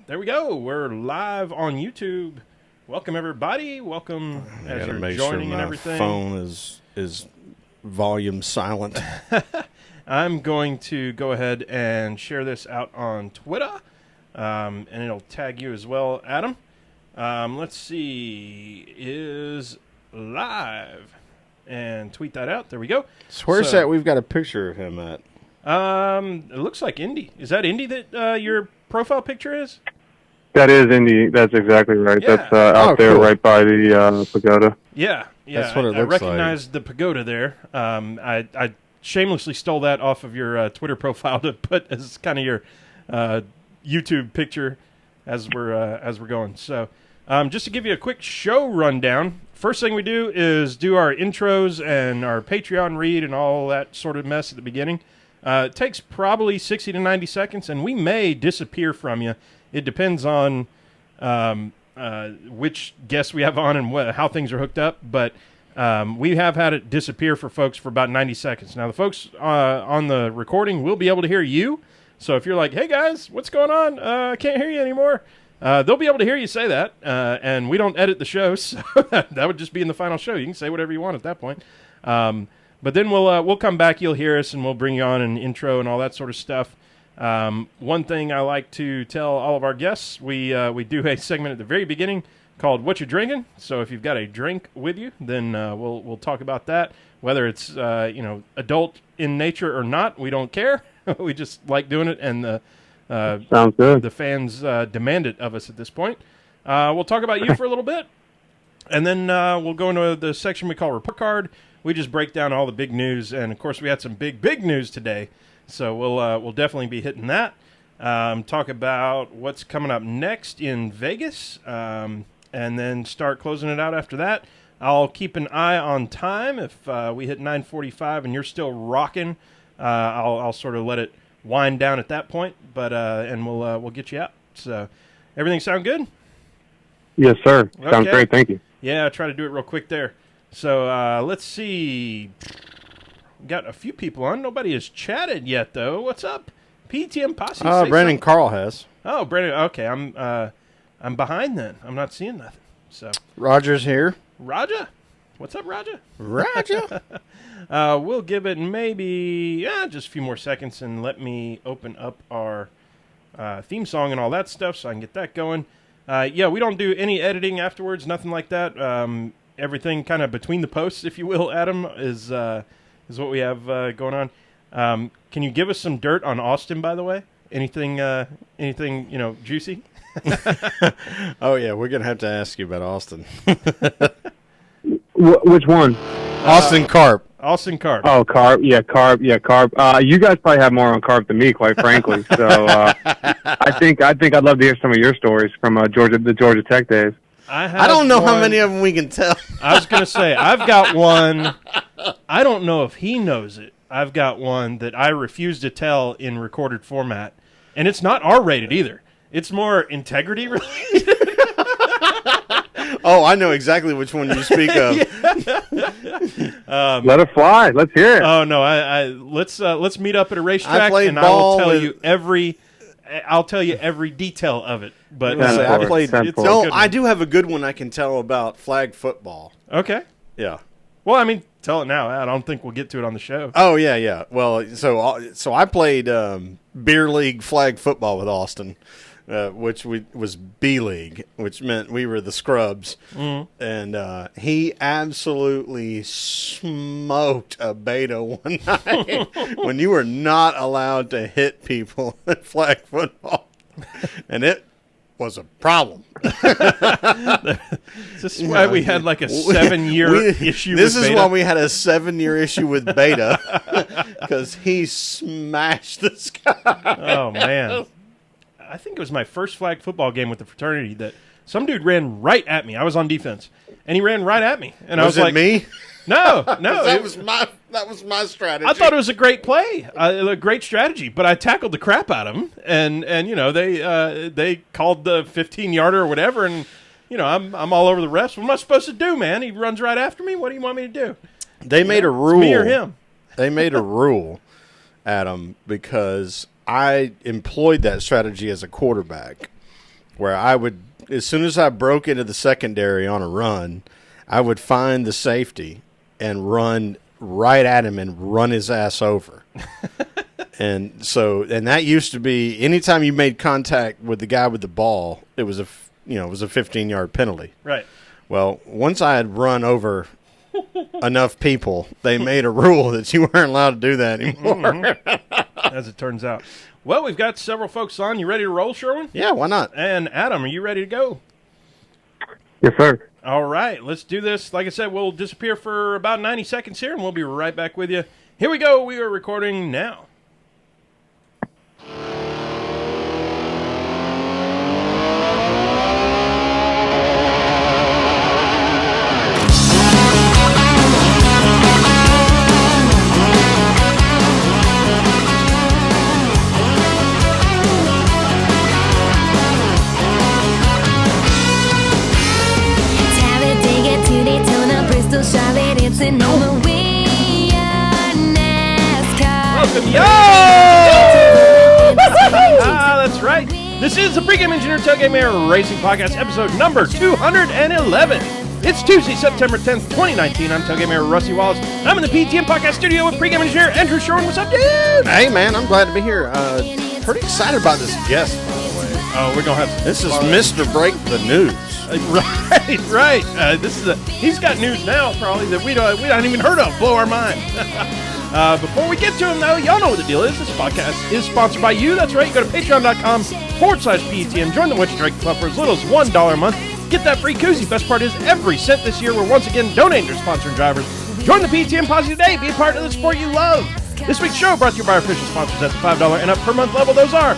There we go. We're live on YouTube. Welcome, everybody. Welcome as you're joining and everything. Phone is volume silent. I'm going to go ahead and share this out on Twitter, and it'll tag you as well, Adam. Let's see. Is live. And tweet that out. There we go. So where's that? We've got a picture of him at. It looks like Indy. Is that Indy that your profile picture is? That is Indy. That's exactly right. Yeah. That's out there, cool. right by the pagoda. Yeah. That's what it I looks like. recognized the pagoda there. I shamelessly stole that off of your Twitter profile to put as kind of your YouTube picture as we're going. So, just to give you a quick show rundown. First thing we do is do our intros and our Patreon read and all that sort of mess at the beginning. It takes probably 60 to 90 seconds, and we may disappear from you. It depends on which guests we have on and how things are hooked up, but we have had it disappear for folks for about 90 seconds. Now, the folks on the recording will be able to hear you, so if you're like, hey, guys, what's going on? I can't hear you anymore. They'll be able to hear you say that, and we don't edit the show, so that would just be in the final show. You can say whatever you want at that point. But then we'll come back, you'll hear us, and we'll bring you on an intro and all that sort of stuff. One thing I like to tell all of our guests, we do a segment at the very beginning called What You Drinking. So if you've got a drink with you, then we'll talk about that. Whether it's adult in nature or not, we don't care. We just like doing it, and Sounds good. the fans demand it of us at this point. We'll talk about you for a little bit, and then we'll go into the section we call Report Card. We just break down all the big news, and of course we had some big news today, so we'll definitely be hitting that. Talk about what's coming up next in Vegas, and then start closing it out after that. I'll keep an eye on time. If we hit 9:45 and you're still rocking, I'll sort of let it wind down at that point, but and we'll get you out. So, everything sound good? Yes, sir. Sounds Okay. great. Thank you. Yeah, try to do it real quick there. So let's see. Got a few people on. Nobody has chatted yet, though. What's up, PTM Posse? Say Brandon something. Carl has. Oh, Brandon. Okay, I'm behind then. I'm not seeing nothing. So Roger's here. Raja, what's up, Raja? Roger. We'll give it maybe just a few more seconds and let me open up our theme song and all that stuff so I can get that going. Yeah, we don't do any editing afterwards, nothing like that. Everything kind of between the posts, if you will, Adam, is what we have going on. Can you give us some dirt on Austin, by the way? Anything juicy? Oh, yeah, we're going to have to ask you about Austin. Which one? Austin Carp. Austin Carp. Oh, Carp. Yeah, Carp. Yeah, Carp. You guys probably have more on Carp than me, quite frankly. So I think I'd love to hear some of your stories from the Georgia Tech days. I don't know how many of them we can tell. I was going to say, I've got one. I don't know if he knows it. I've got one that I refuse to tell in recorded format. And it's not R-rated either. It's more integrity related. Oh, I know exactly which one you speak of. Let it fly. Let's hear it. Oh no! Let's meet up at a racetrack, and ball I'll tell you every detail of it. But I played. It's a No, good I one. do have a good one I can tell about flag football. Okay. Yeah. Well, I mean, tell it now. I don't think we'll get to it on the show. Oh yeah. Well, so I played beer league flag football with Austin, which was B league, which meant we were the scrubs, and he absolutely smoked a beta one night when you were not allowed to hit people at flag football, and it was a problem. This is why we had like a 7-year issue This with is Beta. why we had a 7-year issue with Beta, because he smashed this guy. Oh, man. I think it was my first flag football game with the fraternity that some dude ran right at me. I was on defense, and he ran right at me. And I was it like, me? No. that was my strategy. I thought it was a great play, a great strategy, but I tackled the crap out of him, and they called the 15-yarder or whatever, and I'm all over the refs. What am I supposed to do, man? He runs right after me. What do you want me to do? They made a rule. It's me or him? They made a rule, Adam, because I employed that strategy as a quarterback. where I would, as soon as I broke into the secondary on a run, I would find the safety and run right at him and run his ass over. And that used to be, anytime you made contact with the guy with the ball, it was a 15-yard penalty. Right. Well, once I had run over enough people, they made a rule that you weren't allowed to do that anymore. As it turns out. Well, we've got several folks on. You ready to roll, Sherwin? Yeah, why not? And Adam, are you ready to go? Yes, sir. All right, let's do this. Like I said, we'll disappear for about 90 seconds here, and we'll be right back with you. Here we go. We are recording now. Charlotte, it's an over way NASCAR. Welcome, yo! That's right. This is the Pregame Engineer Tailgame Air Racing Podcast, episode number 211. It's Tuesday, September 10th, 2019. I'm Tailgame Air Rusty Wallace. I'm in the PTM Podcast studio with Pregame Engineer Andrew Sherwin. What's up, dude? Hey, man, I'm glad to be here. Pretty excited about this guest, by the way. Oh, we're going to have This is Mr. Break the News. Right. He's got news now, probably, that we don't even heard of. Blow our mind. Before we get to him, though, y'all know what the deal is. This podcast is sponsored by you. That's right. You go to patreon.com/PTM. Join the Witch Drake Club for as little as $1 a month. Get that free koozie. Best part is every cent this year we're once again donating to sponsoring drivers. Join the PTM Posse today. Be a part of the sport you love. This week's show brought to you by our official sponsors at the $5 and up per month level. Those are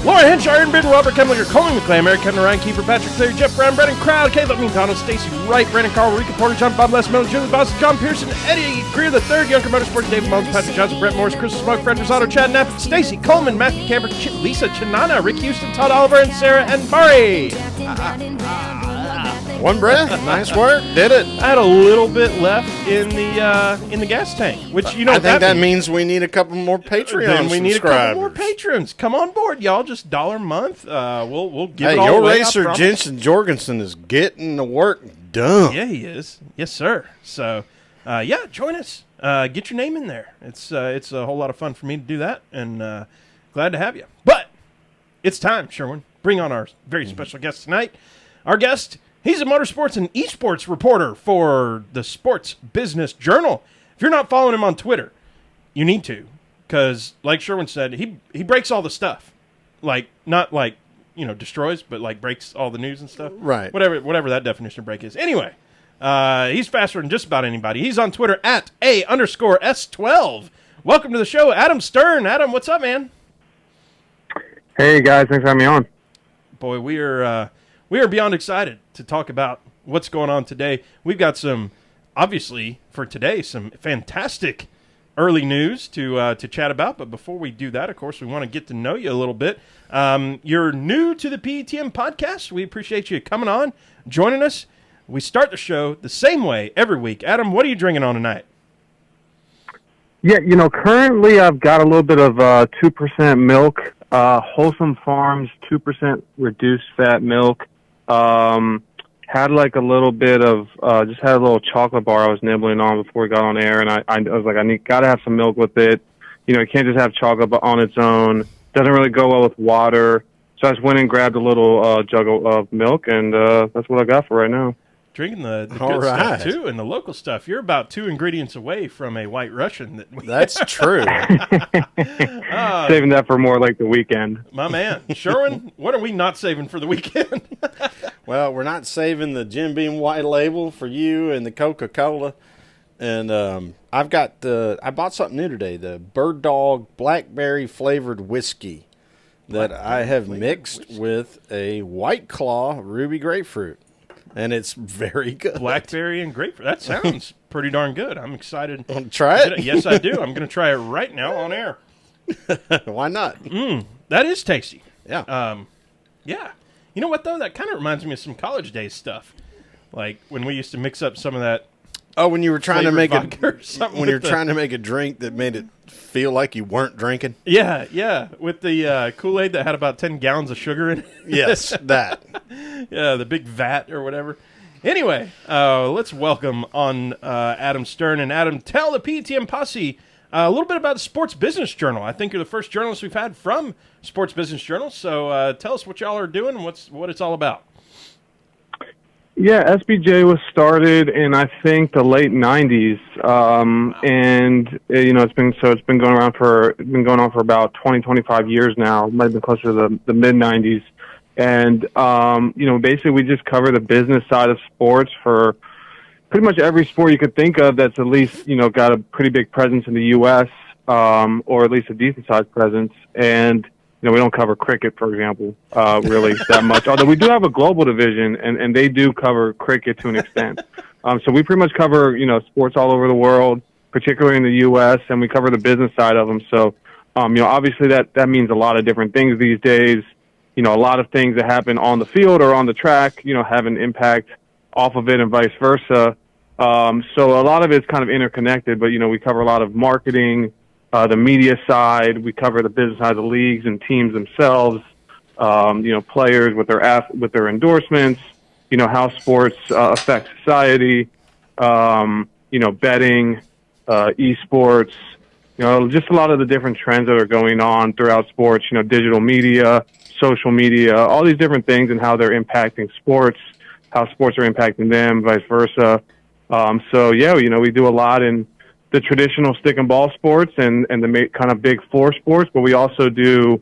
Lauren Hench, Aaron Bidden, Robert Kemlinger, Colin McClain, Eric Kevin, Ryan Kiefer, Patrick Clear, Jeff Brown, Brennan Crowd, Caleb McDonald, Stacey Wright, Brandon Carl, Rika Porter, John Bob Les Miller, Julie Boston, John Pearson, Eddie Greer III, Younger Motorsports, David Mullins, Patrick Johnson, Brett Morris, Chris Smoke, Fred Rosado, Chad Knapp, Stacey Coleman, Matthew Camper, Lisa Chinana, Rick Houston, Todd Oliver, and Sarah and Barry. One breath. Nice work. Did it. I had a little bit left in the gas tank, which I think that means we need a couple more Patreon Then we need a couple subscribers. more patrons. Come on board, y'all. Just $1 a month. We'll give Hey, it all your away. racer Jensen Jorgensen is getting the work done. Yeah, he is. Yes, sir. So, join us. Get your name in there. It's a whole lot of fun for me to do that, and glad to have you. But it's time, Sherwin. Bring on our very special guest tonight. Our guest, he's a motorsports and esports reporter for the Sports Business Journal. If you're not following him on Twitter, you need to, because like Sherwin said, he breaks all the stuff. Like, not like, destroys, but like breaks all the news and stuff. Right. Whatever that definition of break is. Anyway, he's faster than just about anybody. He's on Twitter at @A_S12. Welcome to the show, Adam Stern. Adam, what's up, man? Hey, guys. Thanks for having me on. Boy, we are beyond excited to talk about what's going on today. We've got obviously, for today, some fantastic early news to chat about. But before we do that, of course, we want to get to know you a little bit. You're new to the PETM podcast. We appreciate you coming on, joining us. We start the show the same way every week. Adam, what are you drinking on tonight? Yeah, currently I've got a little bit of 2% milk, Wholesome Farms 2% reduced fat milk. Had like a little bit of, just had a little chocolate bar I was nibbling on before we got on air, and I was like, gotta have some milk with it. You can't just have chocolate on its own. Doesn't really go well with water. So I just went and grabbed a little jug of milk, and that's what I got for right now. Drinking the All good right. stuff, too, and the local stuff. You're about 2 ingredients away from a White Russian. That's true. Saving that for more like the weekend. My man. Sherwin, what are we not saving for the weekend? Well, we're not saving the Jim Beam White Label for you and the Coca-Cola. And I bought something new today, the Bird Dog Blackberry Flavored Whiskey that I have mixed with a White Claw Ruby Grapefruit. And it's very good. Blackberry and grapefruit. That sounds pretty darn good. I'm excited. Want to try it? Yes, I do. I'm going to try it right now on air. Why not? That is tasty. Yeah. Yeah. You know what, though? That kind of reminds me of some college days stuff. Like when we used to mix up some of that Oh, when you were trying to make vodka or something. when you're trying to make a drink that made it feel like you weren't drinking. Yeah, with the Kool-Aid that had about 10 gallons of sugar in it. Yes, that. Yeah, the big vat or whatever. Anyway, let's welcome on Adam Stern. And Adam, tell the PTM posse a little bit about the Sports Business Journal. I think you're the first journalist we've had from Sports Business Journal. So tell us what y'all are doing and what it's all about. Yeah, SBJ was started in I think the late '90s, and it's been going on for about 25 years now. It might have been closer to the mid '90s, and basically we just cover the business side of sports for pretty much every sport you could think of that's at least got a pretty big presence in the U.S. Or at least a decent sized presence, and we don't cover cricket, for example, really that much. Although we do have a global division, and they do cover cricket to an extent. So we pretty much cover, sports all over the world, particularly in the U.S., and we cover the business side of them. So, obviously that means a lot of different things these days. A lot of things that happen on the field or on the track, have an impact off of it and vice versa. So a lot of it's kind of interconnected, but, we cover a lot of marketing, the media side. We cover the business side of the leagues and teams themselves, players with their endorsements, how sports affect society, betting, esports, just a lot of the different trends that are going on throughout sports, digital media, social media, all these different things and how they're impacting sports, how sports are impacting them, vice versa. We do a lot in the traditional stick and ball sports and the kind of big four sports, but we also do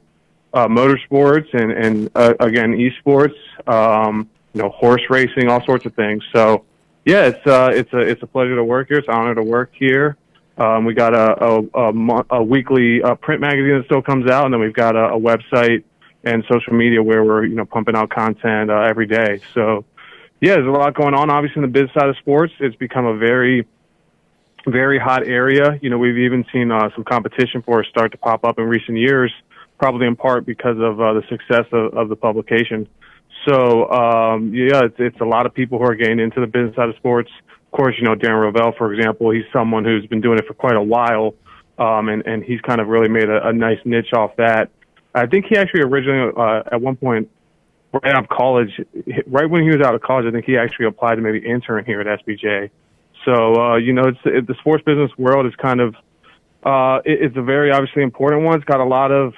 motorsports and again esports, horse racing, all sorts of things. So yeah, it's a pleasure to work here. It's an honor to work here. We got a weekly print magazine that still comes out, and then we've got a website and social media where we're pumping out content every day. So yeah, there's a lot going on. Obviously, in the business side of sports, it's become a very very hot area. We've even seen some competition for it start to pop up in recent years, probably in part because of the success of the publication. So, it's a lot of people who are getting into the business side of sports. Of course, Darren Rovell, for example, he's someone who's been doing it for quite a while, and he's kind of really made a nice niche off that. I think he actually originally, at one point, right out of college, right when he was out of college, I think he actually applied to maybe intern here at SBJ. So, the sports business world is kind of, it's a very obviously important one. It's got a lot of,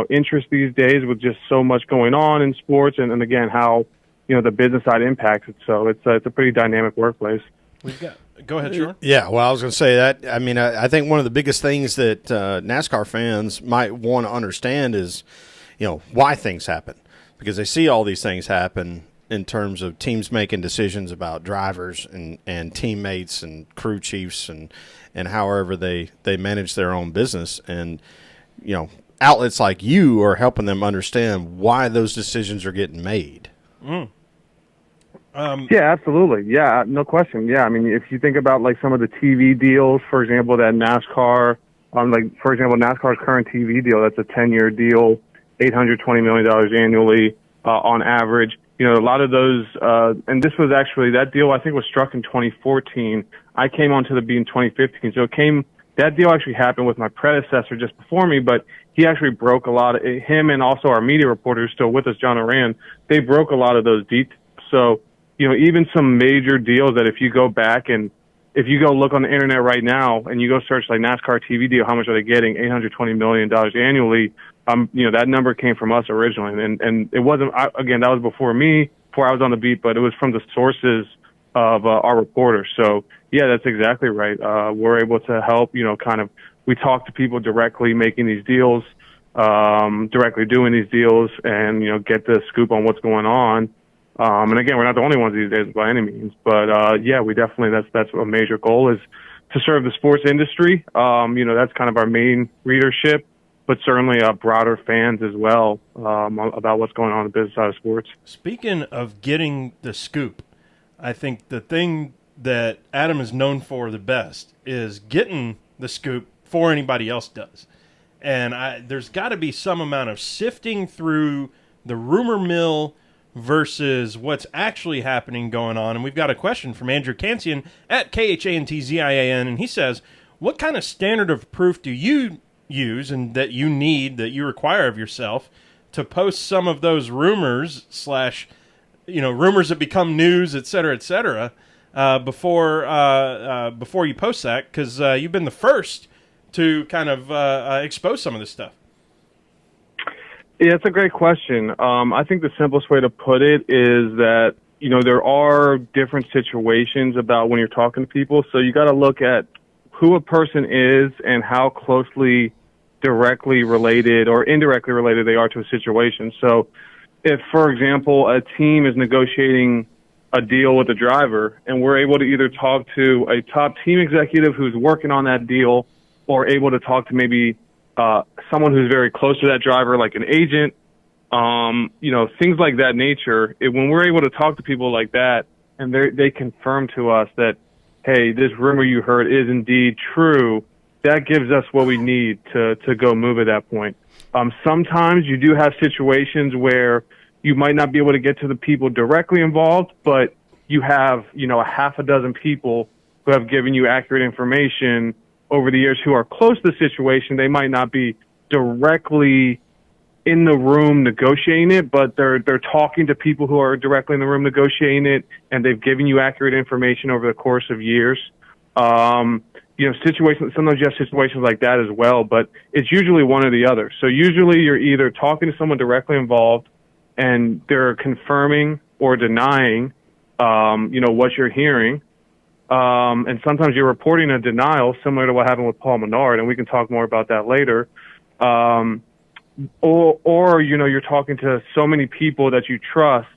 interest these days with just so much going on in sports and again, how, the business side impacts it. So it's a pretty dynamic workplace. Go ahead, Sean. Yeah, well, I was going to say that. I mean, I think one of the biggest things that NASCAR fans might want to understand is, why things happen. Because they see all these things happen in terms of teams making decisions about drivers and teammates and crew chiefs and however they manage their own business. And, outlets like you are helping them understand why those decisions are getting made. Yeah, absolutely. Yeah, no question. Yeah, I mean, if you think about like some of the TV deals, for example, that NASCAR, for example, NASCAR's current TV deal, that's a 10-year deal, $820 million annually on average. A lot of those, and this was actually, that deal I think was struck in 2014. I came onto the beat in 2015. So that deal actually happened with my predecessor just before me, but he actually broke a lot of, him and also our media reporter who's still with us, John Oran, they broke a lot of those details. So, even some major deals that if you go back and if you go look on the internet right now and you go search like NASCAR TV deal, how much are they getting? $820 million annually. That number came from us originally. And it wasn't, again, that was before I was on the beat, but it was from the sources of our reporters. So yeah, that's exactly right. We're able to help, we talk to people directly making these deals, directly doing these deals and, get the scoop on what's going on. And again, we're not the only ones these days by any means, but yeah, we definitely, that's a major goal is to serve the sports industry. That's kind of our main readership, but certainly broader fans as well about what's going on in the business side of sports. Speaking of getting the scoop, I think the thing that Adam is known for the best is getting the scoop before anybody else does. And there's got to be some amount of sifting through the rumor mill versus what's actually happening going on. And we've got a question from Andrew Kantian at KHANTZIAN, and he says, what kind of standard of proof do you use and that you need, that you require of yourself to post some of those rumors slash, rumors that become news, et cetera, before you post that? Because you've been the first to kind of expose some of this stuff. Yeah, it's a great question. I think the simplest way to put it is that, there are different situations about when you're talking to people. So you got to look at who a person is and how closely directly related or indirectly related they are to a situation. So if, for example, a team is negotiating a deal with a driver and we're able to either talk to a top team executive who's working on that deal or able to talk to maybe someone who's very close to that driver, like an agent, things like that nature. When we're able to talk to people like that and they confirm to us that, hey, this rumor you heard is indeed true, that gives us what we need to go move at that point. Sometimes you do have situations where you might not be able to get to the people directly involved, but you have, a half a dozen people who have given you accurate information over the years who are close to the situation. They might not be directly in the room negotiating it, but they're talking to people who are directly in the room negotiating it, and they've given you accurate information over the course of years. Situations, sometimes you have situations like that as well, but it's usually one or the other. So usually you're either talking to someone directly involved and they're confirming or denying, what you're hearing. And sometimes you're reporting a denial, similar to what happened with Paul Menard, and we can talk more about that later. Or you're talking to so many people that you trust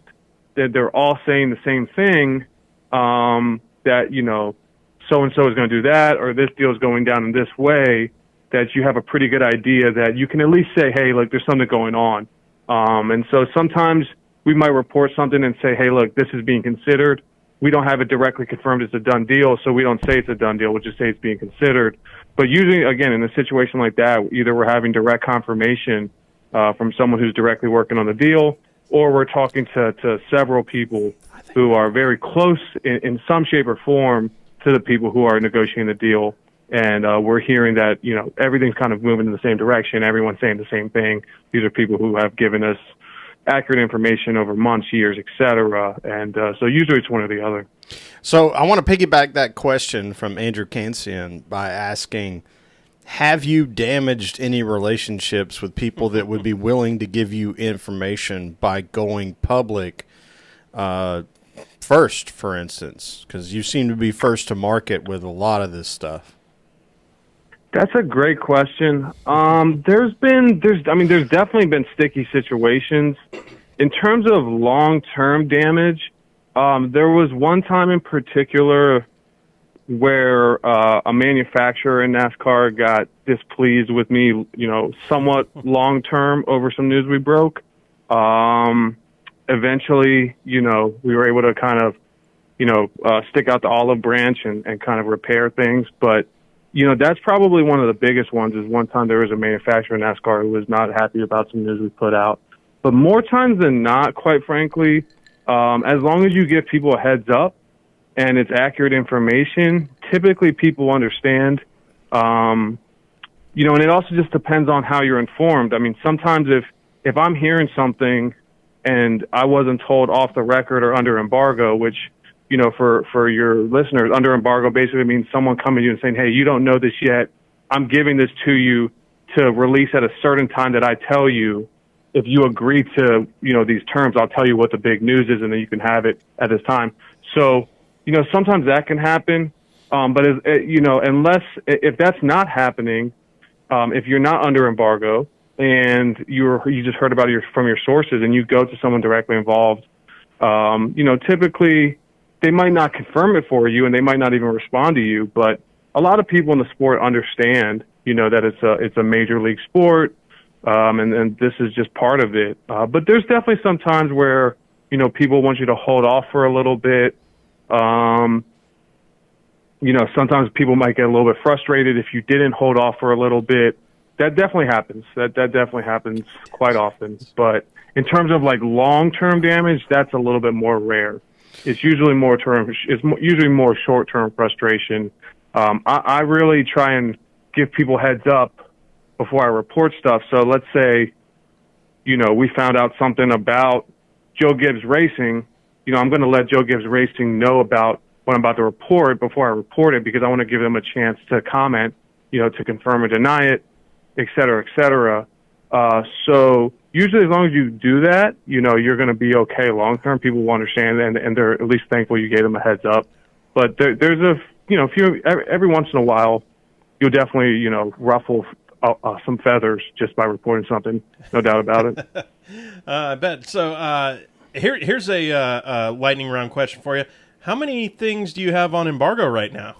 that they're all saying the same thing, that, so-and-so is going to do that, or this deal is going down in this way, that you have a pretty good idea that you can at least say, hey, look, there's something going on. And so sometimes we might report something and say, hey, look, this is being considered. We don't have it directly confirmed it's a done deal, so we don't say it's a done deal. We'll just say it's being considered. But usually, again, in a situation like that, either we're having direct confirmation from someone who's directly working on the deal, or we're talking to several people who are very close in some shape or form to the people who are negotiating the deal. And we're hearing that, everything's kind of moving in the same direction. Everyone's saying the same thing. These are people who have given us accurate information over months, years, et cetera. And so usually it's one or the other. So I want to piggyback that question from Andrew Kansian by asking, have you damaged any relationships with people that would be willing to give you information by going public first, for instance? Because you seem to be first to market with a lot of this stuff. That's a great question. There's definitely been sticky situations. In terms of long-term damage, there was one time in particular where a manufacturer in NASCAR got displeased with me, somewhat long-term over some news we broke. Eventually, we were able to kind of, stick out the olive branch and kind of repair things, but that's probably one of the biggest ones. Is one time there was a manufacturer in NASCAR who was not happy about some news we put out. But more times than not, quite frankly, as long as you give people a heads up and it's accurate information, typically people understand. And it also just depends on how you're informed. I mean, sometimes if I'm hearing something and I wasn't told off the record or under embargo, which for your listeners, under embargo basically means someone coming to you and saying, hey, you don't know this yet. I'm giving this to you to release at a certain time that I tell you. If you agree to, these terms, I'll tell you what the big news is and then you can have it at this time. So, sometimes that can happen. But, unless, if that's not happening, if you're not under embargo and you just heard about it from your sources and you go to someone directly involved, typically, they might not confirm it for you and they might not even respond to you, but a lot of people in the sport understand, that it's a major league sport, and this is just part of it. But there's definitely some times where, people want you to hold off for a little bit. Sometimes people might get a little bit frustrated if you didn't hold off for a little bit. that definitely happens. That definitely happens quite often. But in terms of like long-term damage, that's a little bit more rare. It's usually usually more short-term frustration. I really try and give people heads up before I report stuff. So let's say, we found out something about Joe Gibbs Racing. I'm going to let Joe Gibbs Racing know about what I'm about to report before I report it, because I want to give them a chance to comment, to confirm or deny it, et cetera, et cetera. So usually as long as you do that, you're going to be okay long term. People will understand, and they're at least thankful you gave them a heads up. But there's every once in a while, you'll definitely, ruffle some feathers just by reporting something. No doubt about it. I bet. So here's a lightning round question for you. How many things do you have on embargo right now?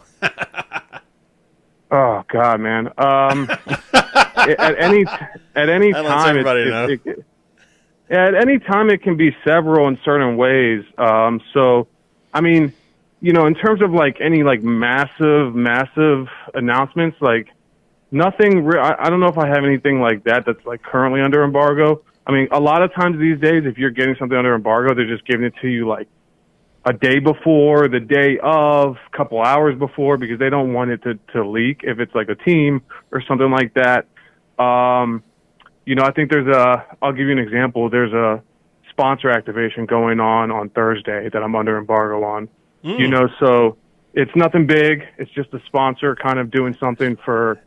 Oh God, man. At any time, at any time it can be several in certain ways. So, I mean, in terms of like any like massive announcements, like nothing. I don't know if I have anything like that that's like currently under embargo. I mean, a lot of times these days, if you're getting something under embargo, they're just giving it to you like a day before, the day of, a couple hours before, because they don't want it to leak if it's like a team or something like that. I think I'll give you an example. There's a sponsor activation going on Thursday that I'm under embargo on. So it's nothing big. It's just a sponsor kind of doing something for,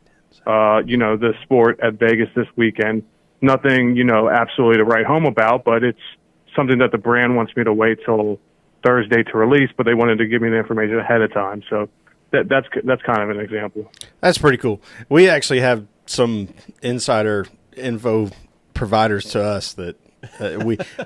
the sport at Vegas this weekend. Nothing, absolutely to write home about, but it's something that the brand wants me to wait till Thursday to release, but they wanted to give me the information ahead of time. So that's kind of an example. That's pretty cool. We actually have some insider info providers to us that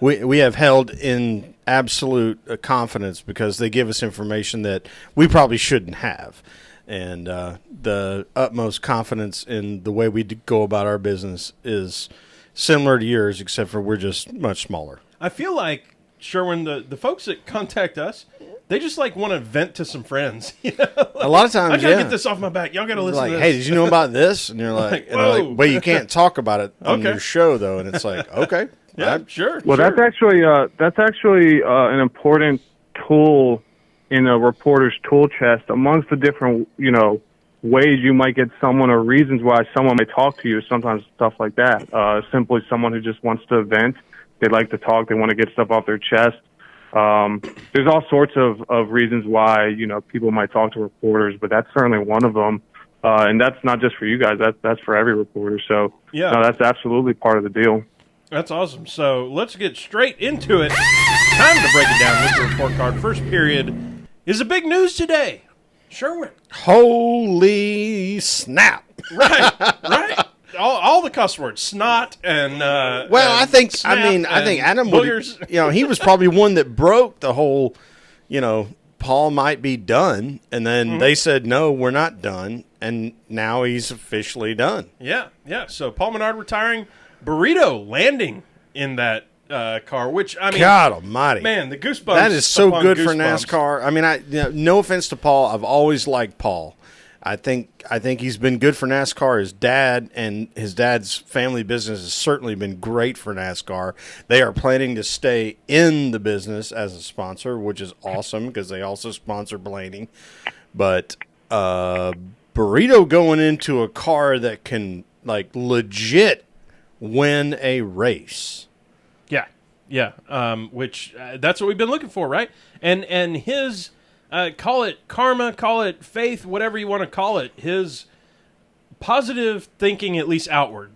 we have held in absolute confidence, because they give us information that we probably shouldn't have. And the utmost confidence in the way we go about our business is similar to yours, except for we're just much smaller. I feel like, Sherwin, the folks that contact us, they just like want to vent to some friends. A lot of times, I gotta get this off my back. Y'all gotta listen to this. Hey, did you know about this? And you're like, well, you can't talk about it on your show though. And it's like, okay, yeah, sure. Well, sure. that's actually an important tool in a reporter's tool chest amongst the different ways you might get someone, or reasons why someone may talk to you. Sometimes stuff like that. Simply someone who just wants to vent. They like to talk. They want to get stuff off their chest. There's all sorts of reasons why, people might talk to reporters, but that's certainly one of them. And that's not just for you guys. That's for every reporter. So yeah, no, that's absolutely part of the deal. That's awesome. So let's get straight into it. Time to break it down with the report card. First period is the big news today. Sherwin. Holy snap. Right. All the cuss words, snot and I think Adam boogers. He was probably one that broke the whole, Paul might be done, and then they said no, we're not done, and now he's officially done. Yeah. So Paul Menard retiring, Burrito landing in that car, which I mean, God Almighty, man, the goosebumps. That is so good for goosebumps. NASCAR. I mean, no offense to Paul, I've always liked Paul. I think he's been good for NASCAR. His dad and his dad's family business has certainly been great for NASCAR. They are planning to stay in the business as a sponsor, which is awesome because they also sponsor Blaney. But Burrito going into a car that can like legit win a race. Yeah. Which that's what we've been looking for, right? And his. Call it karma, call it faith, whatever you want to call it. His positive thinking, at least outward,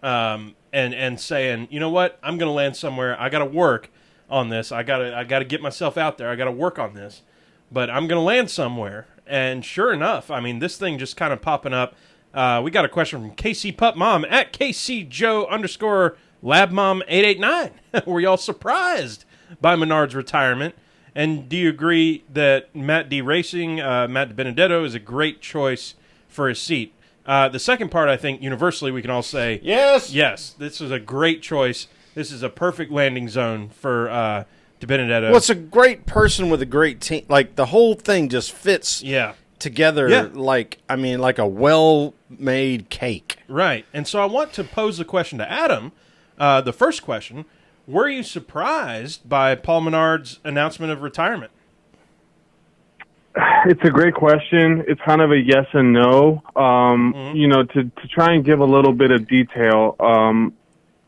and saying, you know what, I'm going to land somewhere. I got to work on this. I got to get myself out there. I got to work on this, but I'm going to land somewhere. And sure enough, I mean, this thing just kind of popping up. We got a question from KC Pup Mom at KCJoe_LabMom889. Were y'all surprised by Menard's retirement? And do you agree that Matt D. Racing, Matt DiBenedetto, is a great choice for his seat? The second part, I think, universally, we can all say, yes, this is a great choice. This is a perfect landing zone for DiBenedetto. Well, it's a great person with a great team. Like, the whole thing just fits together like a well-made cake. Right. And so I want to pose the question to Adam. The first question, were you surprised by Paul Menard's announcement of retirement? It's a great question. It's kind of a yes and no. You know, to try and give a little bit of detail,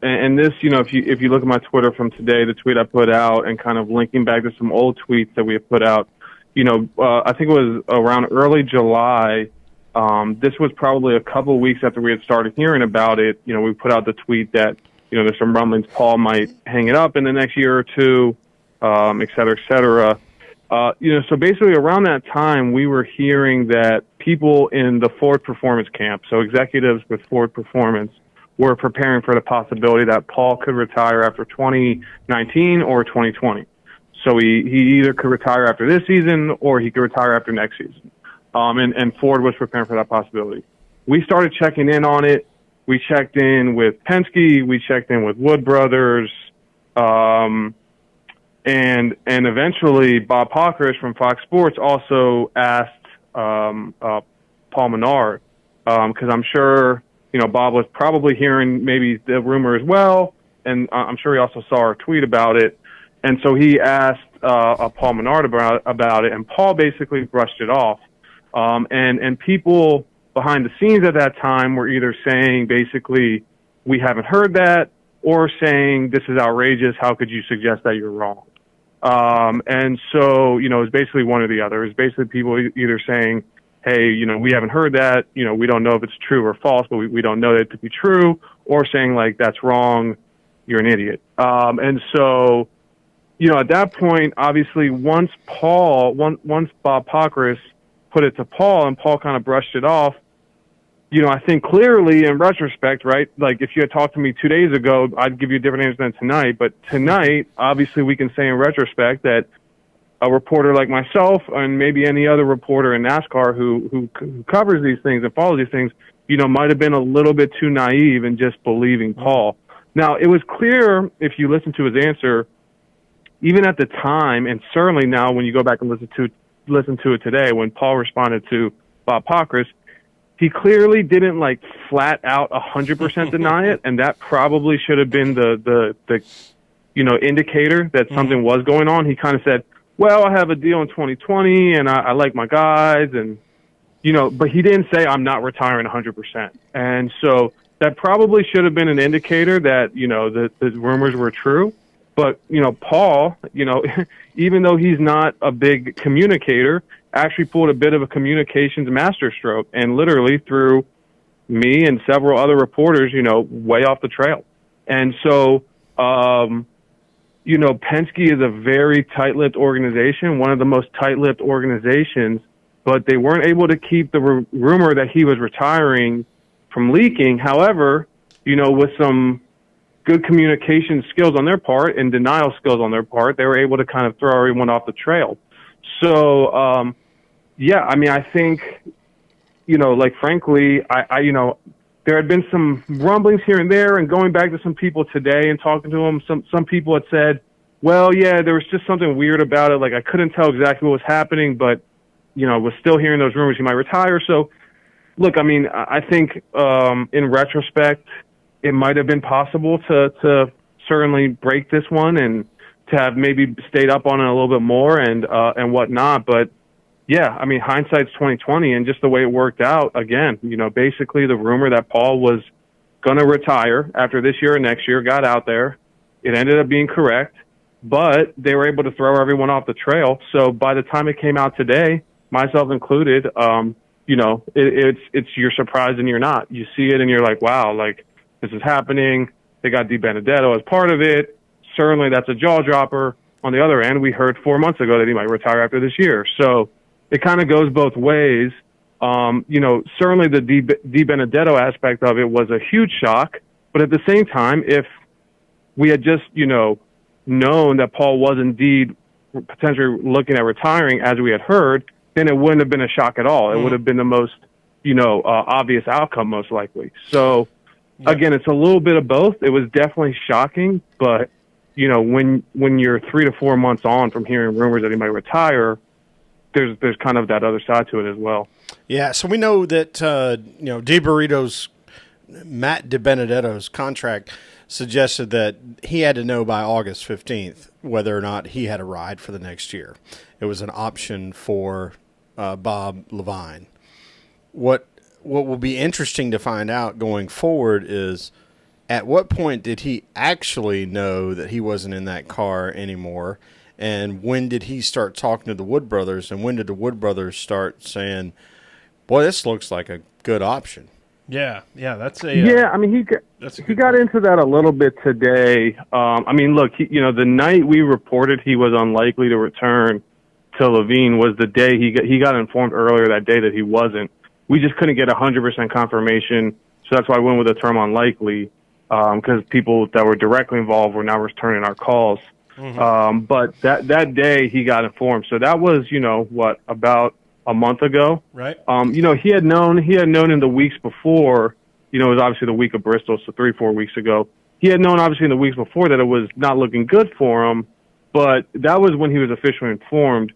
and this, you know, if you look at my Twitter from today, the tweet I put out, and kind of linking back to some old tweets that we have put out, you know, I think it was around early July. This was probably a couple of weeks after we had started hearing about it. You know, we put out the tweet that, you know, there's some rumblings Paul might hang it up in the next year or two, et cetera, et cetera. You know, so basically around that time, we were hearing that people in the Ford Performance camp, so executives with Ford Performance, were preparing for the possibility that Paul could retire after 2019 or 2020. So he either could retire after this season or he could retire after next season. And Ford was preparing for that possibility. We started checking in on it. We checked in with Penske. We checked in with Wood Brothers. And eventually Bob Pockrish from Fox Sports also asked Paul Menard, because I'm sure, you know, Bob was probably hearing maybe the rumor as well, and I'm sure he also saw our tweet about it. And so he asked Paul Menard about it, and Paul basically brushed it off. And people behind the scenes at that time were either saying basically, we haven't heard that, or saying this is outrageous, how could you suggest that you're wrong? And so, you know, it's basically one or the other. It's basically people either saying, hey, you know, we haven't heard that, you know, we don't know if it's true or false, but we don't know it to be true, or saying like, that's wrong, you're an idiot. And so, you know, at that point, obviously, once Bob Pockrish put it to Paul and Paul kind of brushed it off, you know, I think clearly in retrospect, right, like if you had talked to me 2 days ago, I'd give you a different answer than tonight. But tonight, obviously, we can say in retrospect that a reporter like myself and maybe any other reporter in NASCAR who covers these things and follows these things, you know, might have been a little bit too naive in just believing Paul. Now, it was clear, if you listen to his answer, even at the time, and certainly now when you go back and listen to it today, when Paul responded to Bob Pockrish, he clearly didn't like flat out 100% deny it, and that probably should have been the you know, indicator that something was going on. He kind of said, well, I have a deal in 2020 and I like my guys, and you know, but he didn't say I'm not retiring 100%. And so that probably should have been an indicator that, you know, the rumors were true. But, you know, Paul, you know, even though he's not a big communicator, actually pulled a bit of a communications masterstroke and literally threw me and several other reporters, you know, way off the trail. And so, you know, Penske is a very tight-lipped organization, one of the most tight-lipped organizations, but they weren't able to keep the rumor that he was retiring from leaking. However, you know, with some good communication skills on their part and denial skills on their part, they were able to kind of throw everyone off the trail. So, yeah, I mean, I think, you know, like, frankly, I you know, there had been some rumblings here and there, and going back to some people today and talking to them, some people had said, well, yeah, there was just something weird about it. Like, I couldn't tell exactly what was happening, but, you know, was still hearing those rumors he might retire. So, look, I mean, I think in retrospect, it might have been possible to certainly break this one and to have maybe stayed up on it a little bit more and whatnot. But yeah, I mean, hindsight's 2020, and just the way it worked out. Again, you know, basically the rumor that Paul was going to retire after this year or next year got out there. It ended up being correct, but they were able to throw everyone off the trail. So by the time it came out today, myself included, you know, it's you're surprised and you're not. You see it and you're like, wow, like, this is happening. They got Di Benedetto as part of it. Certainly that's a jaw dropper. On the other end, we heard 4 months ago that he might retire after this year. So it kind of goes both ways. You know, certainly the Di Benedetto aspect of it was a huge shock. But at the same time, if we had just, you know, known that Paul was indeed potentially looking at retiring as we had heard, then it wouldn't have been a shock at all. It would have been the most, you know, obvious outcome most likely. So, again, it's a little bit of both. It was definitely shocking, but, you know, when you're 3 to 4 months on from hearing rumors that he might retire, there's kind of that other side to it as well. Yeah, so we know that DiBurrito's Matt DiBenedetto's contract suggested that he had to know by August 15th whether or not he had a ride for the next year. It was an option for Bob Levine. What will be interesting to find out going forward is at what point did he actually know that he wasn't in that car anymore, and when did he start talking to the Wood brothers, and when did the Wood brothers start saying, boy, this looks like a good option? Yeah, that's a I mean he got into that a little bit today. I mean, look, the night we reported he was unlikely to return to Levine was the day he got informed earlier that day that he wasn't. We just couldn't get 100% confirmation, so that's why I went with the term unlikely, because people that were directly involved were now returning our calls. Mm-hmm. But that day he got informed, so that was about a month ago. Right. He had known in the weeks before, it was obviously the week of Bristol, so 3-4 weeks ago. He had known obviously in the weeks before that it was not looking good for him, but that was when he was officially informed.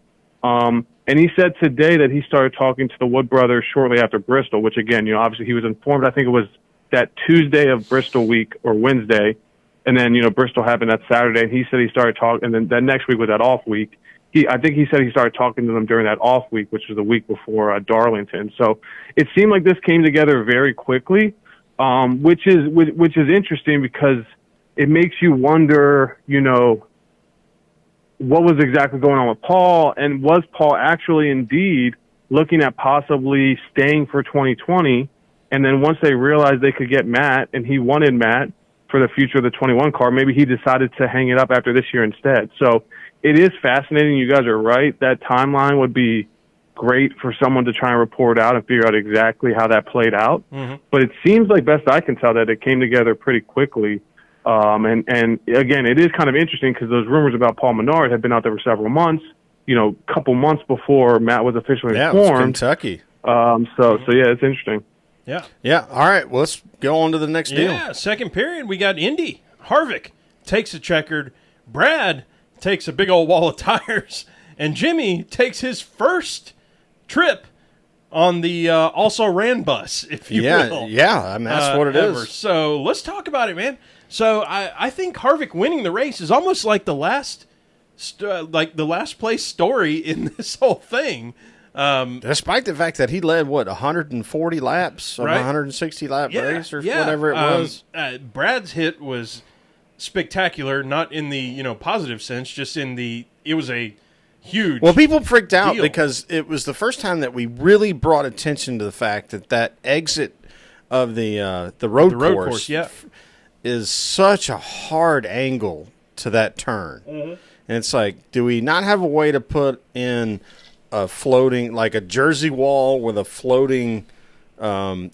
And he said today that he started talking to the Wood brothers shortly after Bristol, which again, obviously he was informed, I think it was that Tuesday of Bristol week or Wednesday. And then, Bristol happened that Saturday, and he said he started talking, and then that next week was that off week. I think he said he started talking to them during that off week, which was the week before Darlington. So it seemed like this came together very quickly, which is interesting because it makes you wonder, what was exactly going on with Paul, and was Paul actually indeed looking at possibly staying for 2020? And then once they realized they could get Matt, and he wanted Matt for the future of the 21 car, maybe he decided to hang it up after this year instead. So it is fascinating. You guys are right. That timeline would be great for someone to try and report out and figure out exactly how that played out. Mm-hmm. But it seems like, best I can tell, that it came together pretty quickly. And again, it is kind of interesting because those rumors about Paul Menard had been out there for several months, a couple months before Matt was officially informed. Yeah, it was Kentucky. So yeah, it's interesting. Yeah. Yeah. All right. Well, let's go on to the next deal. Yeah. Second period, we got Indy. Harvick takes a checkered. Brad takes a big old wall of tires. And Jimmy takes his first trip on the also ran bus, if you will. Yeah. I mean, that's what it ever. is. So let's talk about it, man. So I think Harvick winning the race is almost like the last place story in this whole thing. Despite the fact that he led, 140 laps, right? 160 lap race or whatever it was. Brad's hit was spectacular, not in the positive sense, just in it was a huge. Well, people freaked out deal. because it was the first time that we really brought attention to the fact that exit of the road course is such a hard angle to that turn. Mm-hmm. And it's like, do we not have a way to put in a floating, like a Jersey wall with a floating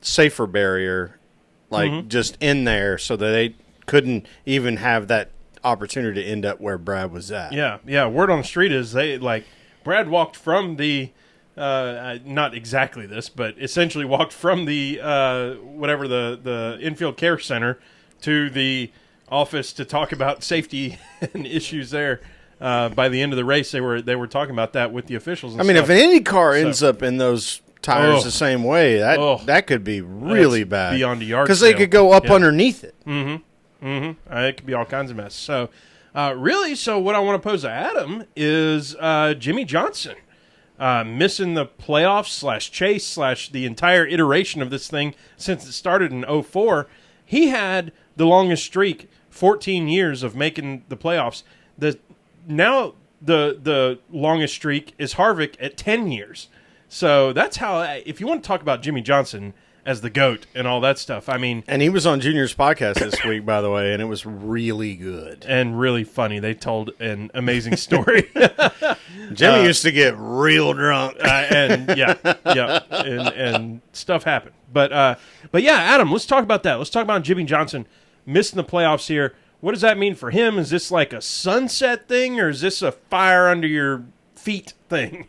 safer barrier, just in there so that they couldn't even have that opportunity to end up where Brad was at? Yeah. Word on the street is Brad walked from the not exactly this, but essentially walked from the the infield care center to the office to talk about safety and issues there. By the end of the race, they were talking about that with the officials. And if an Indy car ends up in those tires the same way, that could be really bad. Beyond a yard because they could go up underneath it. It could be all kinds of mess. So, so what I want to pose to Adam is Jimmy Johnson missing the playoffs / chase / the entire iteration of this thing since it started in 2004. He had the longest streak, 14 years of making the playoffs. Now the longest streak is Harvick at 10 years. So that's how, if you want to talk about Jimmy Johnson as the GOAT and all that stuff, I mean. And he was on Junior's podcast this week, by the way, and it was really good. And really funny. They told an amazing story. Jimmy used to get real drunk. And stuff happened. But yeah, Adam, let's talk about that. Let's talk about Jimmy Johnson missing the playoffs here. What does that mean for him? Is this like a sunset thing, or is this a fire under your feet thing?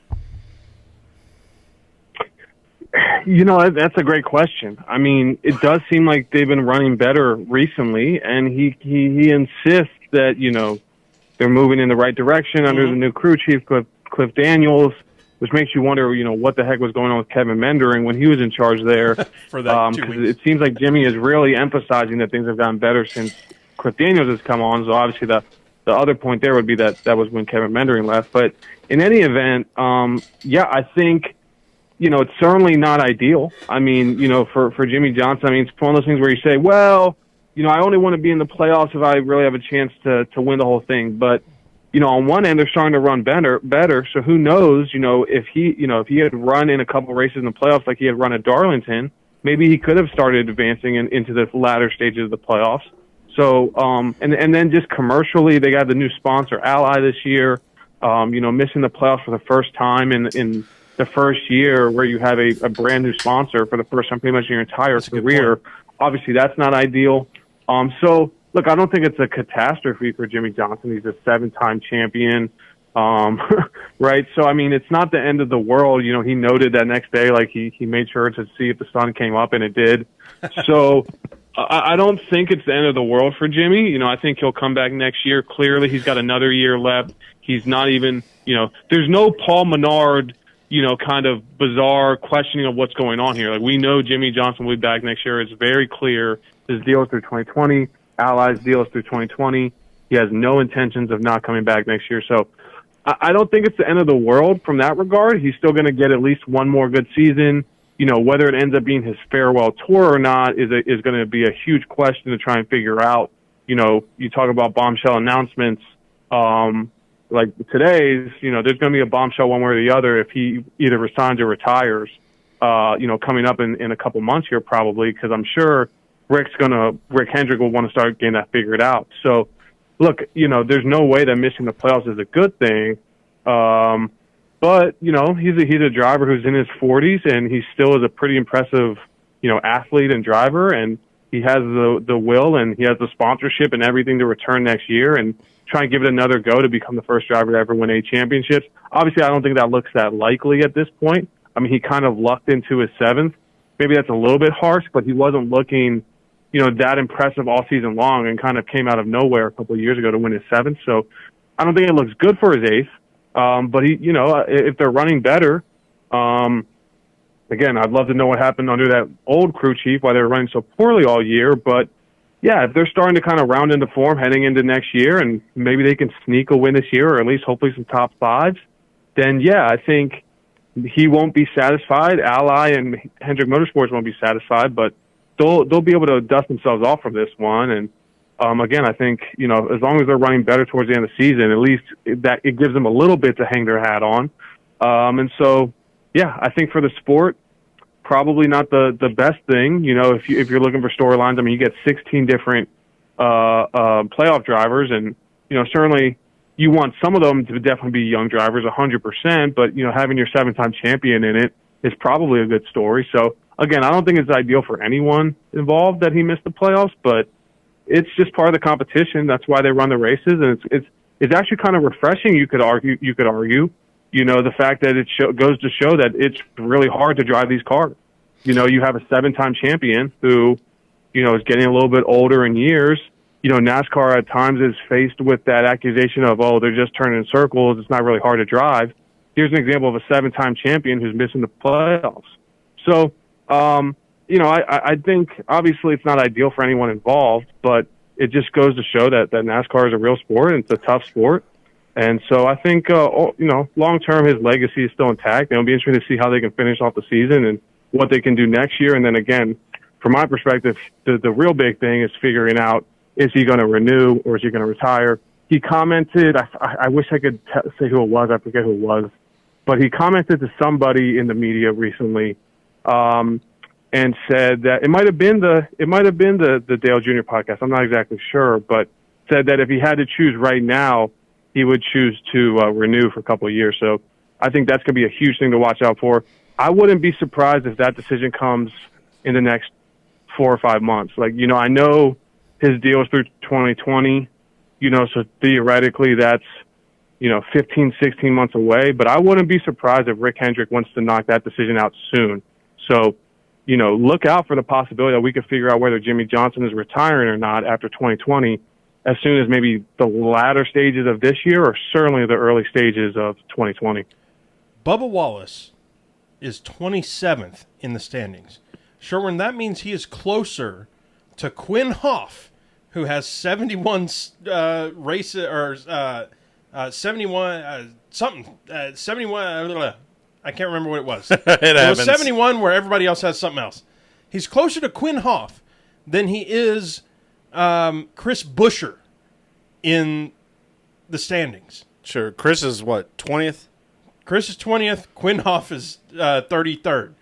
That's a great question. I mean, it does seem like they've been running better recently, and he insists that, they're moving in the right direction under the new crew chief, Cliff Daniels, which makes you wonder, what the heck was going on with Kevin Mendering when he was in charge there. For that 2 'cause weeks. it seems like Jimmy is really emphasizing that things have gotten better since Cliff Daniels has come on. So obviously the other point there would be that was when Kevin Mendering left. But in any event, I think, it's certainly not ideal. I mean, for Jimmy Johnson, I mean, it's one of those things where you say, well, I only want to be in the playoffs if I really have a chance to win the whole thing. But, on one end, they're starting to run better. So who knows, if he had run in a couple races in the playoffs like he had run at Darlington, maybe he could have started advancing into the latter stages of the playoffs. So, and then just commercially, they got the new sponsor, Ally, this year, missing the playoffs for the first time in the first year where you have a brand new sponsor for the first time pretty much in your entire career. Obviously, that's not ideal. So, look, I don't think it's a catastrophe for Jimmy Johnson. He's a 7-time champion, right? So, I mean, it's not the end of the world. He noted that next day, like, he made sure to see if the sun came up, and it did. So, I don't think it's the end of the world for Jimmy. I think he'll come back next year. Clearly, he's got another year left. He's not even, there's no Paul Menard, kind of bizarre questioning of what's going on here. Like, we know Jimmy Johnson will be back next year. It's very clear. His deal is through 2020. Allies deal is through 2020. He has no intentions of not coming back next year. So I don't think it's the end of the world from that regard. He's still going to get at least one more good season. Whether it ends up being his farewell tour or not is going to be a huge question to try and figure out. You talk about bombshell announcements, like today's, there's going to be a bombshell one way or the other if he either resigns or retires, coming up in a couple months here probably, because I'm sure Rick Hendrick will want to start getting that figured out. So, look, there's no way that missing the playoffs is a good thing. But, he's a driver who's in his 40s, and he still is a pretty impressive, athlete and driver, and he has the will and he has the sponsorship and everything to return next year and try and give it another go to become the first driver to ever win 8 championships. Obviously, I don't think that looks that likely at this point. I mean, he kind of lucked into his 7th. Maybe that's a little bit harsh, but he wasn't looking that impressive all season long and kind of came out of nowhere a couple of years ago to win his 7th. So I don't think it looks good for his 8th. But he, if they're running better, again, I'd love to know what happened under that old crew chief, why they were running so poorly all year. But yeah, if they're starting to kind of round into form heading into next year and maybe they can sneak a win this year or at least hopefully some top 5s, then yeah, I think he won't be satisfied. Ally and Hendrick Motorsports won't be satisfied, but they'll be able to dust themselves off from this one. And again, I think as long as they're running better towards the end of the season, at least that it gives them a little bit to hang their hat on. And so, yeah, I think for the sport, probably not the best thing. If you're looking for storylines, I mean, you get 16 different playoff drivers, and certainly you want some of them to definitely be young drivers, 100%. But having your 7-time champion in it is probably a good story. So again, I don't think it's ideal for anyone involved that he missed the playoffs, but it's just part of the competition. That's why they run the races, and it's actually kind of refreshing. You could argue, the fact that it goes to show that it's really hard to drive these cars. You have a 7-time champion who, is getting a little bit older in years. NASCAR at times is faced with that accusation of, oh, they're just turning in circles. It's not really hard to drive. Here's an example of a 7-time champion who's missing the playoffs. So, I think obviously it's not ideal for anyone involved, but it just goes to show that NASCAR is a real sport and it's a tough sport. And so I think, long term, his legacy is still intact. It'll be interesting to see how they can finish off the season and what they can do next year. And then again, from my perspective, the real big thing is figuring out, is he going to renew or is he going to retire? He commented, I wish I could say who it was. I forget who it was, but he commented to somebody in the media recently, and said that it might have been the Dale Jr. podcast. I'm not exactly sure, but said that if he had to choose right now, he would choose to renew for a couple of years. So I think that's going to be a huge thing to watch out for. I wouldn't be surprised if that decision comes in the next 4 or 5 months. Like, I know his deal is through 2020, so theoretically that's, 15, 16 months away. But I wouldn't be surprised if Rick Hendrick wants to knock that decision out soon. So, look out for the possibility that we could figure out whether Jimmy Johnson is retiring or not after 2020 as soon as maybe the latter stages of this year or certainly the early stages of 2020. Bubba Wallace is 27th in the standings. Sherwin, that means he is closer to Quinn Hoff, who has 71 races or 71 something 71. I can't remember what it was. It was 71 where everybody else has something else. He's closer to Quinn Hoff than he is Chris Buescher in the standings. Sure. Chris is what, 20th? Chris is 20th. Quinn Hoff is 33rd.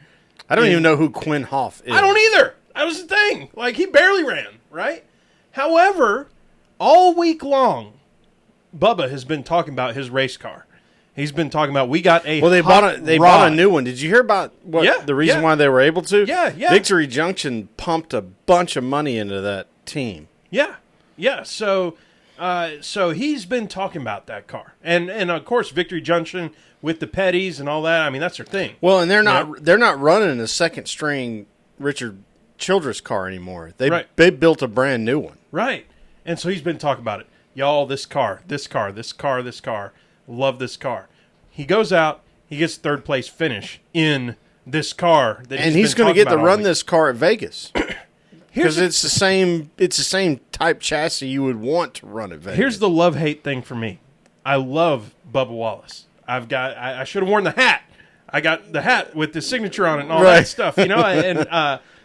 I don't even know who Quinn Hoff is. I don't either. That was the thing. Like, he barely ran, right? However, all week long, Bubba has been talking about his race car. He's been talking about, we got a they bought a new one. Did you hear about the reason why they were able to? Yeah. Victory Junction pumped a bunch of money into that team. Yeah. So he's been talking about that car, and of course Victory Junction with the Petties and all that. I mean, that's their thing. Well, and they're not running a second string Richard Childress car anymore. They built a brand new one. Right. And so he's been talking about it. Y'all, this car. Love this car. He goes out, he gets third place finish in this car and he's going to get to run this car at Vegas. Because it's the same type chassis you would want to run at Vegas. Here's the love-hate thing for me. I love Bubba Wallace. I should have worn the hat. I got the hat with the signature on it and all that stuff, you know, and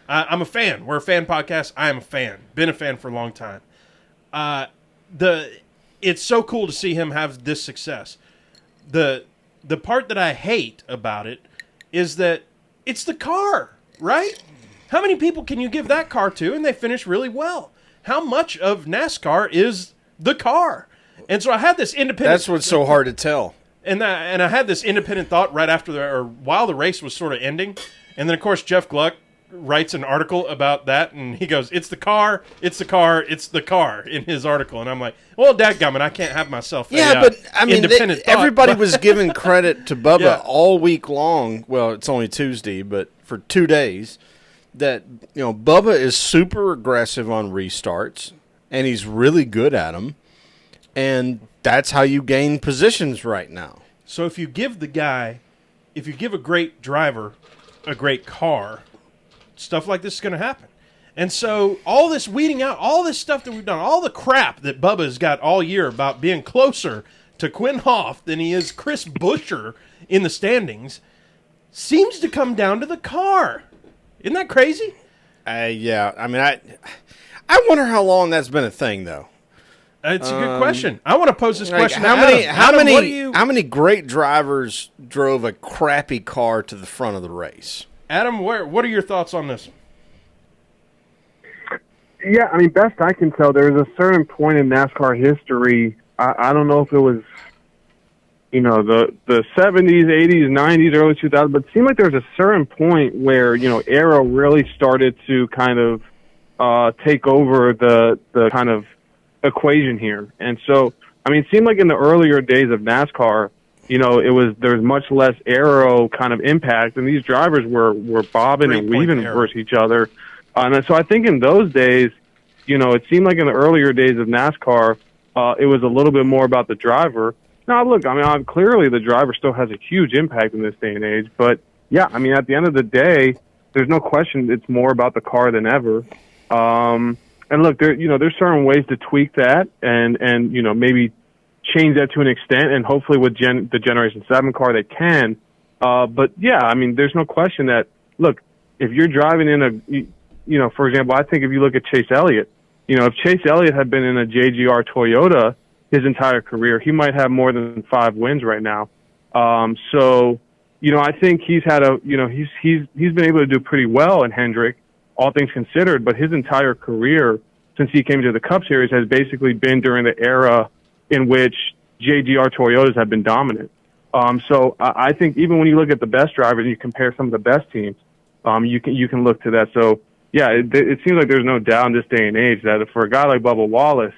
I'm a fan. We're a fan podcast. I am a fan. Been a fan for a long time. It's so cool to see him have this success. The part that I hate about it is that it's the car, right? How many people can you give that car to and they finish really well? How much of NASCAR is the car? And so I had this independent... That's what's so hard to tell. And I had this independent thought right after while the race was sort of ending. And then, of course, Jeff Gluck writes an article about that, and he goes, it's the car, in his article. And I'm like, well, dadgummit, I can't have myself but I mean, independent thought. Everybody was giving credit to Bubba all week long. Well, it's only Tuesday, but for 2 days, that, you know, Bubba is super aggressive on restarts, and he's really good at them. And that's how you gain positions right now. So if you give a great driver a great car, stuff like this is going to happen. And so all this weeding out, all this stuff that we've done, all the crap that Bubba's got all year about being closer to Quinn Hoff than he is Chris Buescher in the standings seems to come down to the car. Isn't that crazy? Yeah. I mean, I wonder how long that's been a thing, though. It's a good question. I want to pose this question to Adam. How many great drivers drove a crappy car to the front of the race? Adam, what are your thoughts on this? Yeah, I mean, best I can tell, there was a certain point in NASCAR history. I don't know if it was, you know, the 70s, 80s, 90s, early 2000s, but it seemed like there was a certain point where, you know, Aero really started to kind of take over the kind of equation here. And so, I mean, it seemed like in the earlier days of NASCAR, you know, there was much less Aero kind of impact, and these drivers were bobbing and weaving versus each other. And so I think in those days, you know, it seemed like in the earlier days of NASCAR, it was a little bit more about the driver. Now, look, I mean, clearly the driver still has a huge impact in this day and age. But, yeah, I mean, at the end of the day, there's no question it's more about the car than ever. And, look, there's certain ways to tweak that and you know, maybe change that to an extent. And hopefully with the Generation 7 car, they can. But, yeah, I mean, there's no question that, look, if you're driving in you know, for example, I think if you look at Chase Elliott, you know, if Chase Elliott had been in a JGR Toyota his entire career, he might have more than 5 wins right now. So, you know, I think he's had he's been able to do pretty well in Hendrick, all things considered, but his entire career since he came to the Cup Series has basically been during the era in which JGR Toyotas have been dominant. So I think even when you look at the best drivers and you compare some of the best teams, you can look to that. So, yeah, it seems like there's no doubt in this day and age that for a guy like Bubba Wallace,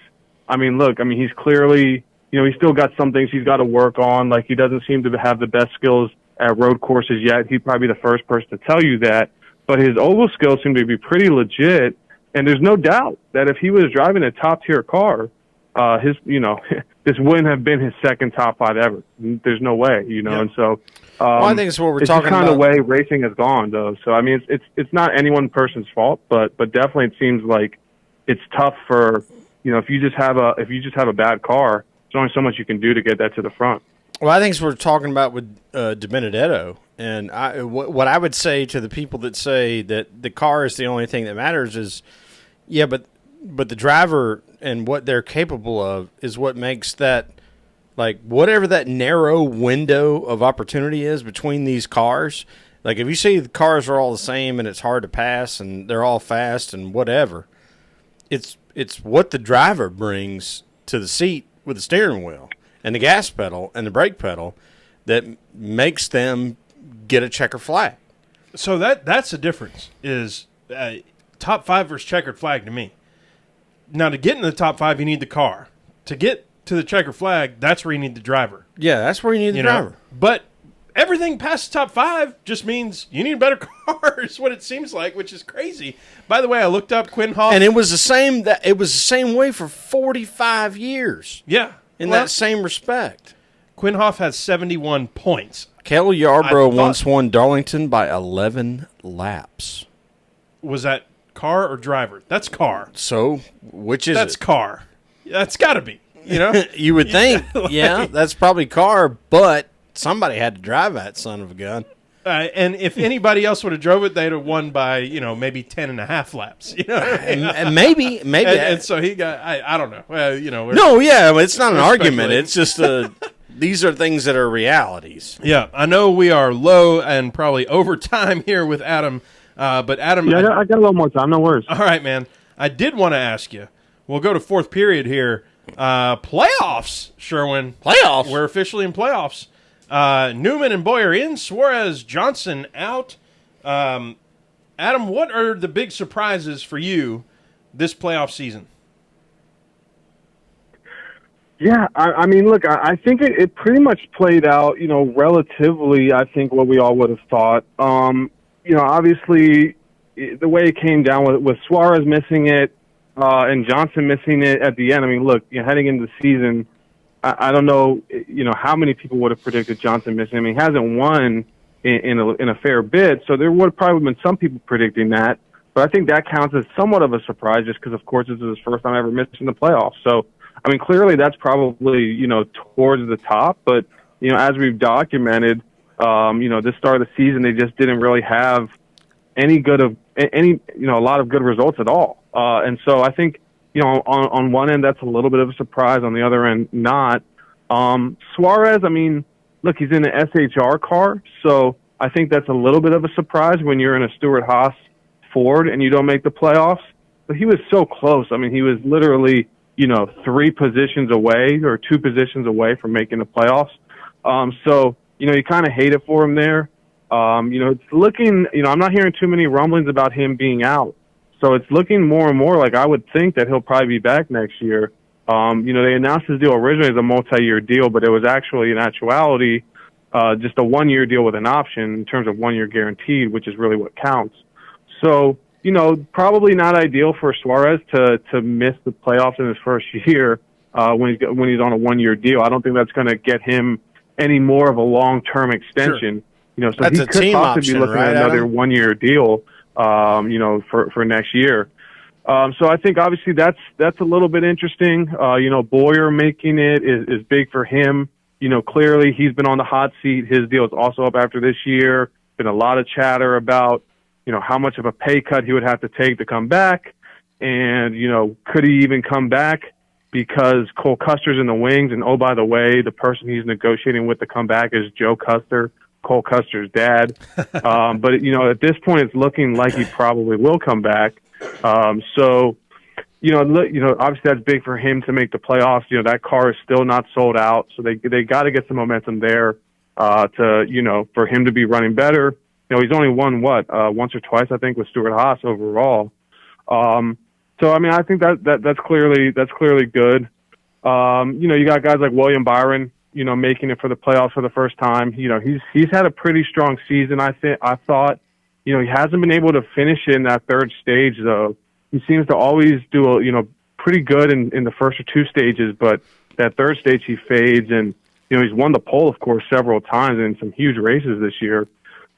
I mean, look, I mean, he's clearly, you know, he's still got some things he's got to work on. Like, he doesn't seem to have the best skills at road courses yet. He'd probably be the first person to tell you that. But his oval skills seem to be pretty legit. And there's no doubt that if he was driving a top-tier car, his, this wouldn't have been his second top 5 ever. There's no way, Yeah. and so. Well, I think it's what we're it's talking the kind about. of way racing has gone, though. So I mean, it's not any one person's fault, but definitely it seems like it's tough for if you just have a bad car, there's only so much you can do to get that to the front. Well, I think it's what we're talking about with De Benedetto, and what I would say to the people that say that the car is the only thing that matters is, yeah, but the driver and what they're capable of is what makes that. Like, whatever that narrow window of opportunity is between these cars, like if you see the cars are all the same and it's hard to pass and they're all fast and whatever, it's what the driver brings to the seat with the steering wheel and the gas pedal and the brake pedal that makes them get a checker flag. So that's the difference is top 5 versus checkered flag to me. Now, to get in the top 5, you need the car. To get to the checker flag, that's where you need the driver. Yeah, that's where you need the driver. But everything past the top 5 just means you need a better car is what it seems like, which is crazy. By the way, I looked up Quinn Hoff. And it was the same way for 45 years. Yeah. In that same respect. Quinn Hoff has 71 points. Cale Yarborough once won Darlington by 11 laps. Was that car or driver? That's car. So, which is That's it? car. That's got to be. You would think, yeah, that's probably car, but somebody had to drive that son of a gun. And if anybody else would have drove it, they'd have won by, maybe 10 and a half laps. And maybe. And so he got, I don't know. Well, It's not an argument. It's just these are things that are realities. Yeah, I know we are low and probably over time here with Adam, but Adam. Yeah, I got a little more time. No worries. All right, man. I did want to ask you. We'll go to fourth period here. Playoffs, Sherwin. Playoffs? We're officially in playoffs. Newman and Boyer in. Suarez, Johnson out. Adam, what are the big surprises for you this playoff season? Yeah, I mean, look, I think it pretty much played out, relatively, I think, what we all would have thought. Obviously, the way it came down with Suarez missing it and Johnson missing it at the end, I mean, look, heading into the season, I don't know, how many people would have predicted Johnson missing. I mean, he hasn't won in a fair bit, so there would have probably been some people predicting that. But I think that counts as somewhat of a surprise just because, of course, this is his first time ever missing the playoffs. So, I mean, clearly that's probably, towards the top. But, as we've documented, this start of the season, they just didn't really have a lot of good results at all. And so I think, on one end, that's a little bit of a surprise. On the other end, not. Suarez, I mean, look, he's in an SHR car. So I think that's a little bit of a surprise when you're in a Stewart-Haas Ford and you don't make the playoffs. But he was so close. I mean, he was literally, 3 positions away or 2 positions away from making the playoffs. So, you kind of hate it for him there. It's looking, I'm not hearing too many rumblings about him being out. So it's looking more and more like I would think that he'll probably be back next year. They announced his deal originally as a multi-year deal, but it was actually in actuality just a 1-year deal with an option in terms of 1 year guaranteed, which is really what counts. So, probably not ideal for Suarez to miss the playoffs in his first year when he's on a 1-year deal. I don't think that's going to get him any more of a long-term extension. Sure. So that's he a could team possibly option, be looking right, at another Adam? 1-year deal, for next year. So I think obviously that's a little bit interesting. Boyer making it is big for him. Clearly he's been on the hot seat. His deal is also up after this year. Been a lot of chatter about, how much of a pay cut he would have to take to come back. And, could he even come back because Cole Custer's in the wings? And, oh, by the way, the person he's negotiating with to come back is Joe Custer, Cole Custer's dad. But, at this point, it's looking like he probably will come back. So, obviously that's big for him to make the playoffs. That car is still not sold out. So they got to get some momentum there for him to be running better. He's only won once or twice, I think, with Stewart-Haas overall. So I mean, I think that's clearly good. You got guys like William Byron, making it for the playoffs for the first time. He's had a pretty strong season. I thought, he hasn't been able to finish in that third stage though. He seems to always do pretty good in the first or two stages, but that third stage he fades, and he's won the pole, of course, several times in some huge races this year.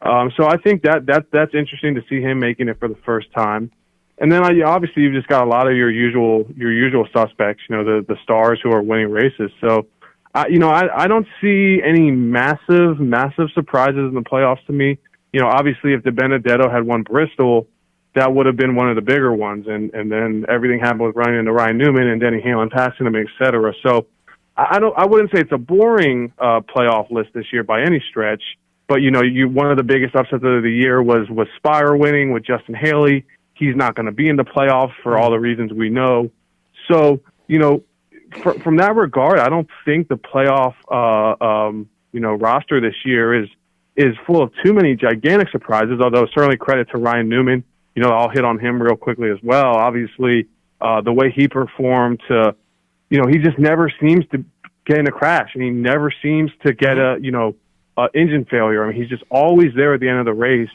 So I think that's interesting to see him making it for the first time. And then obviously you've just got a lot of your usual suspects, the stars who are winning races. So I don't see any massive surprises in the playoffs to me. Obviously if De Benedetto had won Bristol, that would have been one of the bigger ones, and then everything happened with running into Ryan Newman and Denny Hamlin passing him, et cetera. So I wouldn't say it's a boring playoff list this year by any stretch. But one of the biggest upsets of the year was Spire winning with Justin Haley. He's not going to be in the playoffs for all the reasons we know. So from that regard, I don't think the playoff roster this year is full of too many gigantic surprises. Although certainly credit to Ryan Newman. I'll hit on him real quickly as well. Obviously, the way he performed he just never seems to get in a crash, and he never seems to get engine failure. I mean, he's just always there at the end of the race.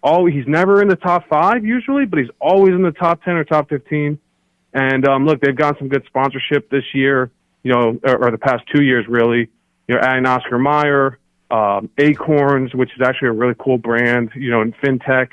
He's never in the top 5 usually, but he's always in the top 10 or top 15. And look, they've gotten some good sponsorship this year, or the past 2 years really. Adding Oscar Mayer, Acorns, which is actually a really cool brand. In fintech,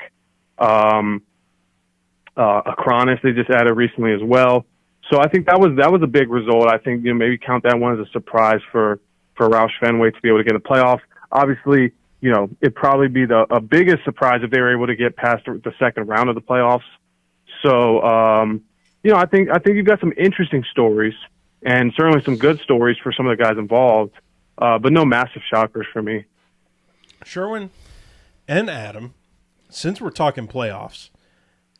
Acronis they just added recently as well. So I think that was a big result. I think maybe count that one as a surprise for Roush Fenway to be able to get a playoff. Obviously, it'd probably be a biggest surprise if they were able to get past the second round of the playoffs. So, I think you've got some interesting stories and certainly some good stories for some of the guys involved, but no massive shockers for me. Sherwin and Adam, since we're talking playoffs,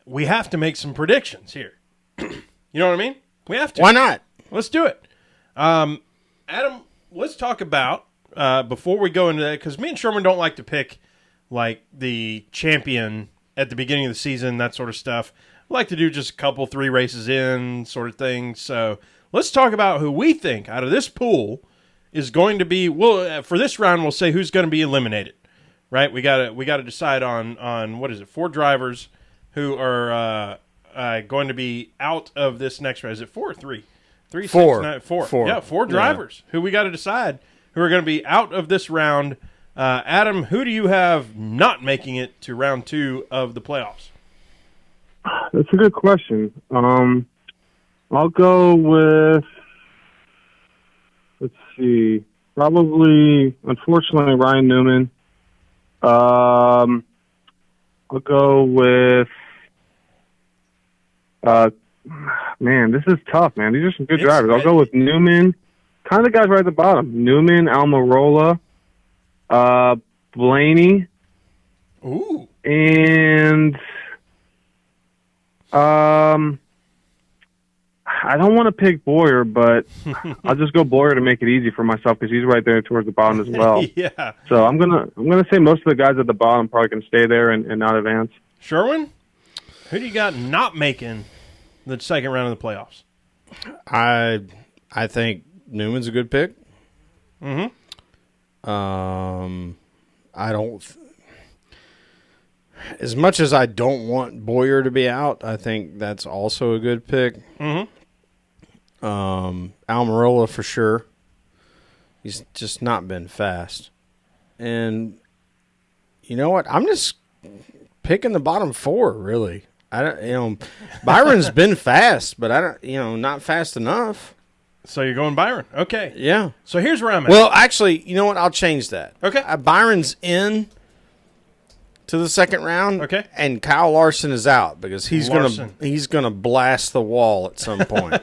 we have to make some predictions here. You know what I mean? We have to. Why not? Let's do it. Adam, let's talk about, before we go into that, because me and Sherman don't like to pick, like, the champion at the beginning of the season, that sort of stuff. We like to do just a couple, 3 races in sort of thing. So let's talk about who we think out of this pool is going to be, for this round, we'll say who's going to be eliminated, right? We got to decide on what is it, 4 drivers who are going to be out of this next round. Is it 4 or 3? 3, 4. 6, 9, 4. 4. Yeah, 4 drivers who we got to decide who are going to be out of this round. Adam, who do you have not making it to round 2 of the playoffs? That's a good question. I'll go with, let's see, probably, unfortunately, Ryan Newman. I'll go with, man, this is tough, man. These are some good drivers. I'll go with Newman. Kind of the guys right at the bottom. Newman, Almirola, Blaney. Ooh. And I don't want to pick Boyer, but I'll just go Boyer to make it easy for myself because he's right there towards the bottom as well. Yeah. So I'm gonna say most of the guys at the bottom probably can stay there and not advance. Sherwin, who do you got not making the second round of the playoffs? I think Newman's a good pick. Mm-hmm. I don't. As much as I don't want Boyer to be out, I think that's also a good pick. Mm-hmm. Almirola for sure. He's just not been fast. And you know what? I'm just picking the bottom 4, really. I don't, Byron's been fast, but I don't, not fast enough. So you're going Byron. Okay. Yeah. So here's where I'm at. Well, actually, you know what? I'll change that. Okay. Byron's in to the second round. Okay. And Kyle Larson is out because he's gonna blast the wall at some point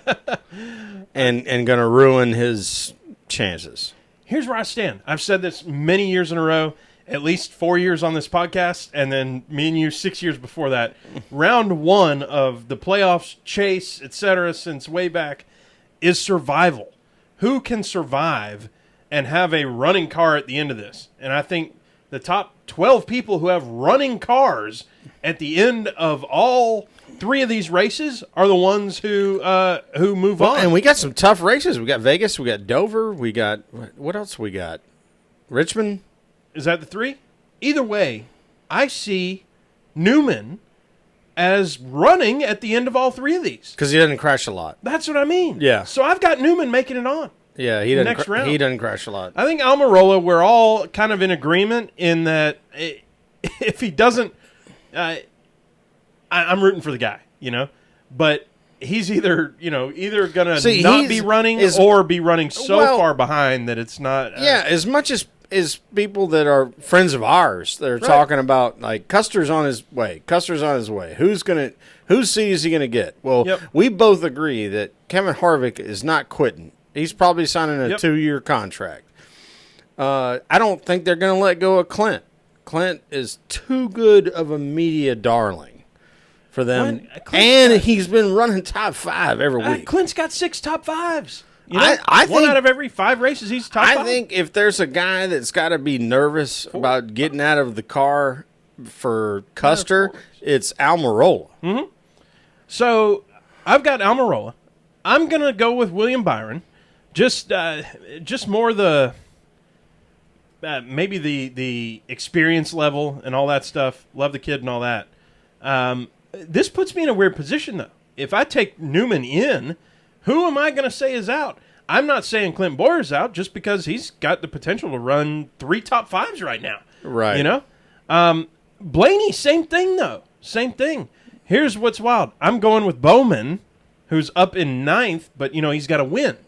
and gonna ruin his chances. Here's where I stand. I've said this many years in a row, at least 4 years on this podcast, and then me and you 6 years before that. Round 1 of the playoffs, chase, etc., since way back, is survival. Who can survive and have a running car at the end of this? And I think the top 12 people who have running cars at the end of all 3 of these races are the ones who move on. And we got some tough races. We got Vegas. We got Dover. We got what else? We got Richmond. Is that the 3? Either way, I see Newman as running at the end of all three of these. Because he doesn't crash a lot. That's what I mean. Yeah. So I've got Newman making it on. Yeah, he doesn't. Next round. He doesn't crash a lot. I think Almirola, we're all kind of in agreement in that if he doesn't, I'm rooting for the guy, but he's either going to not be running or be running so far behind that it's not. Yeah, as much as people that are friends of ours that are talking about like Custer's on his way. Whose seat is he gonna get? Well, we both agree that Kevin Harvick is not quitting. He's probably signing a 2-year contract. I don't think they're gonna let go of Clint. Clint is too good of a media darling for them, and he's been running top 5 every week. Clint's got 6 top 5s. I one think, out of every 5 races, he's top 5. I think if there's a guy that's got to be nervous about getting out of the car for Custer, it's Almirola. Mm-hmm. So I've got Almirola. I'm going to go with William Byron. Just more the maybe the experience level and all that stuff. Love the kid and all that. This puts me in a weird position, though. If I take Newman in, who am I going to say is out? I'm not saying Clint Boyer's out just because he's got the potential to run 3 top 5s right now. Right. Blaney, same thing, though. Same thing. Here's what's wild. I'm going with Bowman, who's up in 9th, but, he's got to win.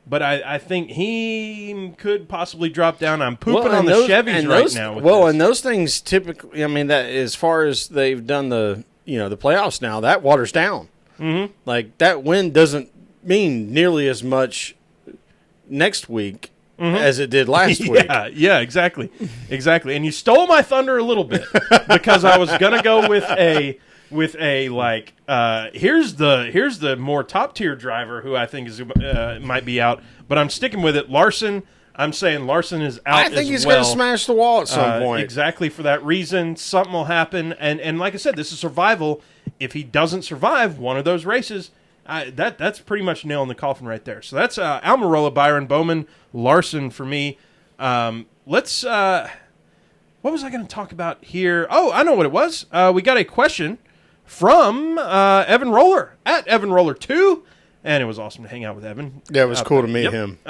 But I think he could possibly drop down. I'm pooping on the Chevys right now. And those things typically, that as far as they've done the playoffs now, that waters down. Mm-hmm. Like that win doesn't mean nearly as much next week as it did last week. Yeah, exactly. And you stole my thunder a little bit because I was gonna go with a here's the more top tier driver who I think is might be out, but I'm sticking with it. Larson. I'm saying Larson is out. I think he's going to smash the wall at some point. Exactly for that reason. Something will happen, and like I said, this is survival. If he doesn't survive one of those races, that's pretty much nail in the coffin right there. So that's Almirola, Byron, Bowman, Larson for me. Let's. What was I going to talk about here? Oh, I know what it was. We got a question from Evan Roller at Evan Roller 2, and it was awesome to hang out with Evan. Yeah, it was cool to meet him.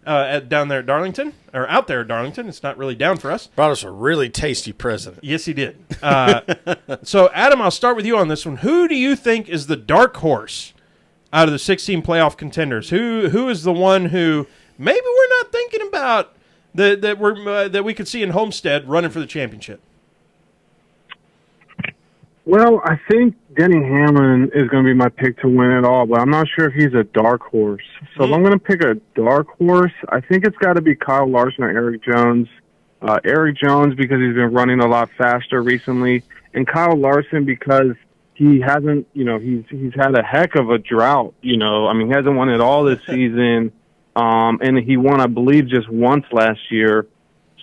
Down there at Darlington, or out there at Darlington. It's not really down for us. Brought us a really tasty present. Yes, he did. So, Adam, I'll start with you on this one. Who do you think is the dark horse out of the 16 playoff contenders? Who is the one who maybe we're not thinking about that we could see in Homestead running for the championship? Well, I think Denny Hamlin is going to be my pick to win it all, but I'm not sure if he's a dark horse. So if I'm going to pick a dark horse, I think it's got to be Kyle Larson or Eric Jones. Eric Jones because he's been running a lot faster recently, and Kyle Larson because he hasn't, he's had a heck of a drought. He hasn't won it all this season, and he won, I believe, just once last year.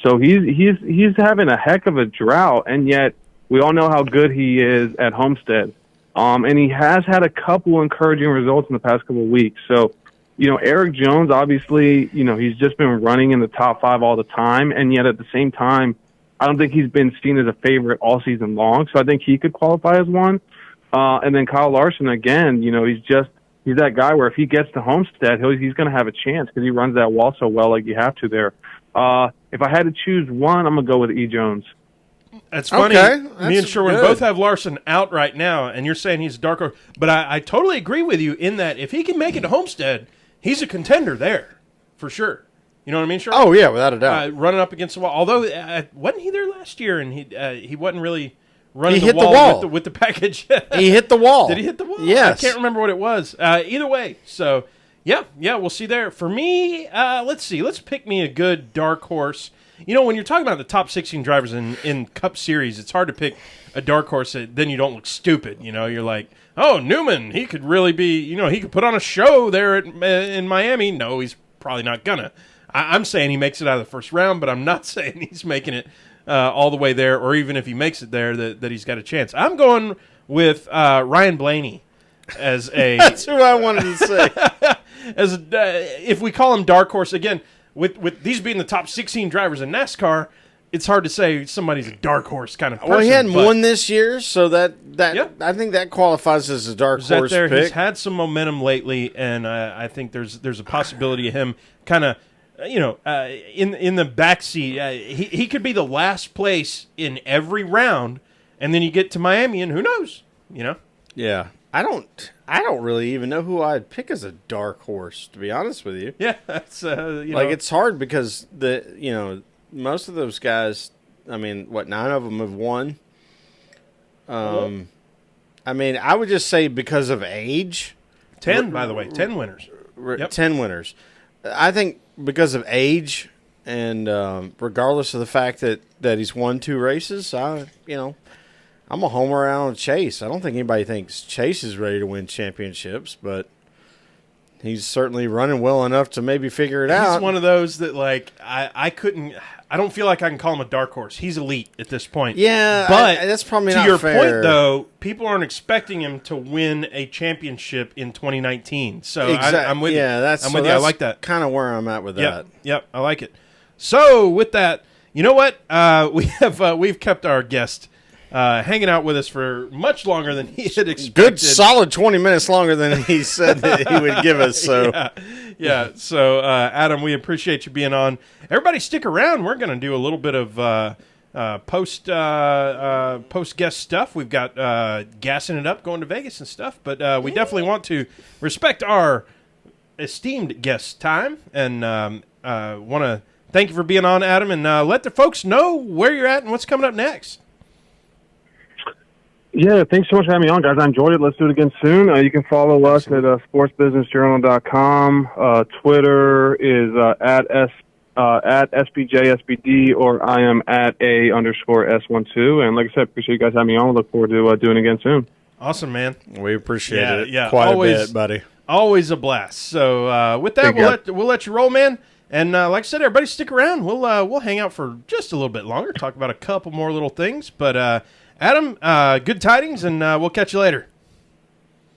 So he's having a heck of a drought, and yet we all know how good he is at Homestead. And he has had a couple encouraging results in the past couple of weeks. So, Eric Jones, obviously, he's just been running in the top 5 all the time. And yet at the same time, I don't think he's been seen as a favorite all season long. So I think he could qualify as one. And then Kyle Larson, again, he's that guy where if he gets to Homestead, he's going to have a chance because he runs that wall so well like you have to there. If I had to choose one, I'm going to go with E. Jones. That's funny. Okay, me and Sherwin both have Larson out right now, and you're saying he's a dark horse. But I totally agree with you in that if he can make it to Homestead, he's a contender there for sure. You know what I mean, Sherwin? Oh, yeah, without a doubt. Running up against the wall. Although, wasn't he there last year, and he wasn't really running the wall with the package. He hit the wall. Did he hit the wall? Yes. I can't remember what it was. Either way, so, yeah, we'll see there. For me, let's see. Let's pick me a good dark horse. When you're talking about the top 16 drivers in Cup Series, it's hard to pick a dark horse that then you don't look stupid. You're like, oh, Newman, he could really be, he could put on a show there in Miami. No, he's probably not gonna. I'm saying he makes it out of the first round, but I'm not saying he's making it all the way there, or even if he makes it there, that he's got a chance. I'm going with Ryan Blaney as a. That's who I wanted to say. If we call him dark horse again. With these being the top 16 drivers in NASCAR, it's hard to say somebody's a dark horse kind of person. Well, he hadn't but won this year, so that Yeah. I think that qualifies as a dark is that horse there? pick. He's had some momentum lately, and I think there's a possibility of him kind of, in the backseat. He could be the last place in every round, and then you get to Miami, and who knows? Yeah, I don't really even know who I'd pick as a dark horse, to be honest with you. Yeah, that's It's hard because most of those guys. I mean, 9 of them have won. I mean, I would just say because of age. 10, by the way, 10 winners. Yep. 10 winners. I think because of age and regardless of the fact that he's won 2 races, I'm a homer out on Chase. I don't think anybody thinks Chase is ready to win championships, but he's certainly running well enough to maybe figure it out. He's one of those that, I don't feel like I can call him a dark horse. He's elite at this point. Yeah, but that's probably to not your fair. point, though, people aren't expecting him to win a championship in 2019. So I'm with you. Yeah, I'm with you. I like that. Kind of where I'm at with that. Yep, I like it. So with that, you know what? We've kept our guest hanging out with us for much longer than he had expected. Good solid 20 minutes longer than he said that he would give us. So yeah. So Adam, we appreciate you being on. Everybody, stick around. We're going to do a little bit of post guest stuff. We've got gassing it up, going to Vegas and stuff. But we definitely want to respect our esteemed guest time, and want to thank you for being on, Adam, and let the folks know where you're at and what's coming up next. Yeah, thanks so much for having me on, guys. I enjoyed it. Let's do it again soon. You can follow us at sportsbusinessjournal.com. Twitter is at SBJSBD, or I am at @A_S12. And like I said, appreciate you guys having me on. Look forward to doing it again soon. Awesome, man. We appreciate it Quite always, a bit, buddy. Always a blast. So with that, we'll let you roll, man. And like I said, everybody stick around. We'll hang out for just a little bit longer, talk about a couple more little things. But Adam, good tidings, and we'll catch you later.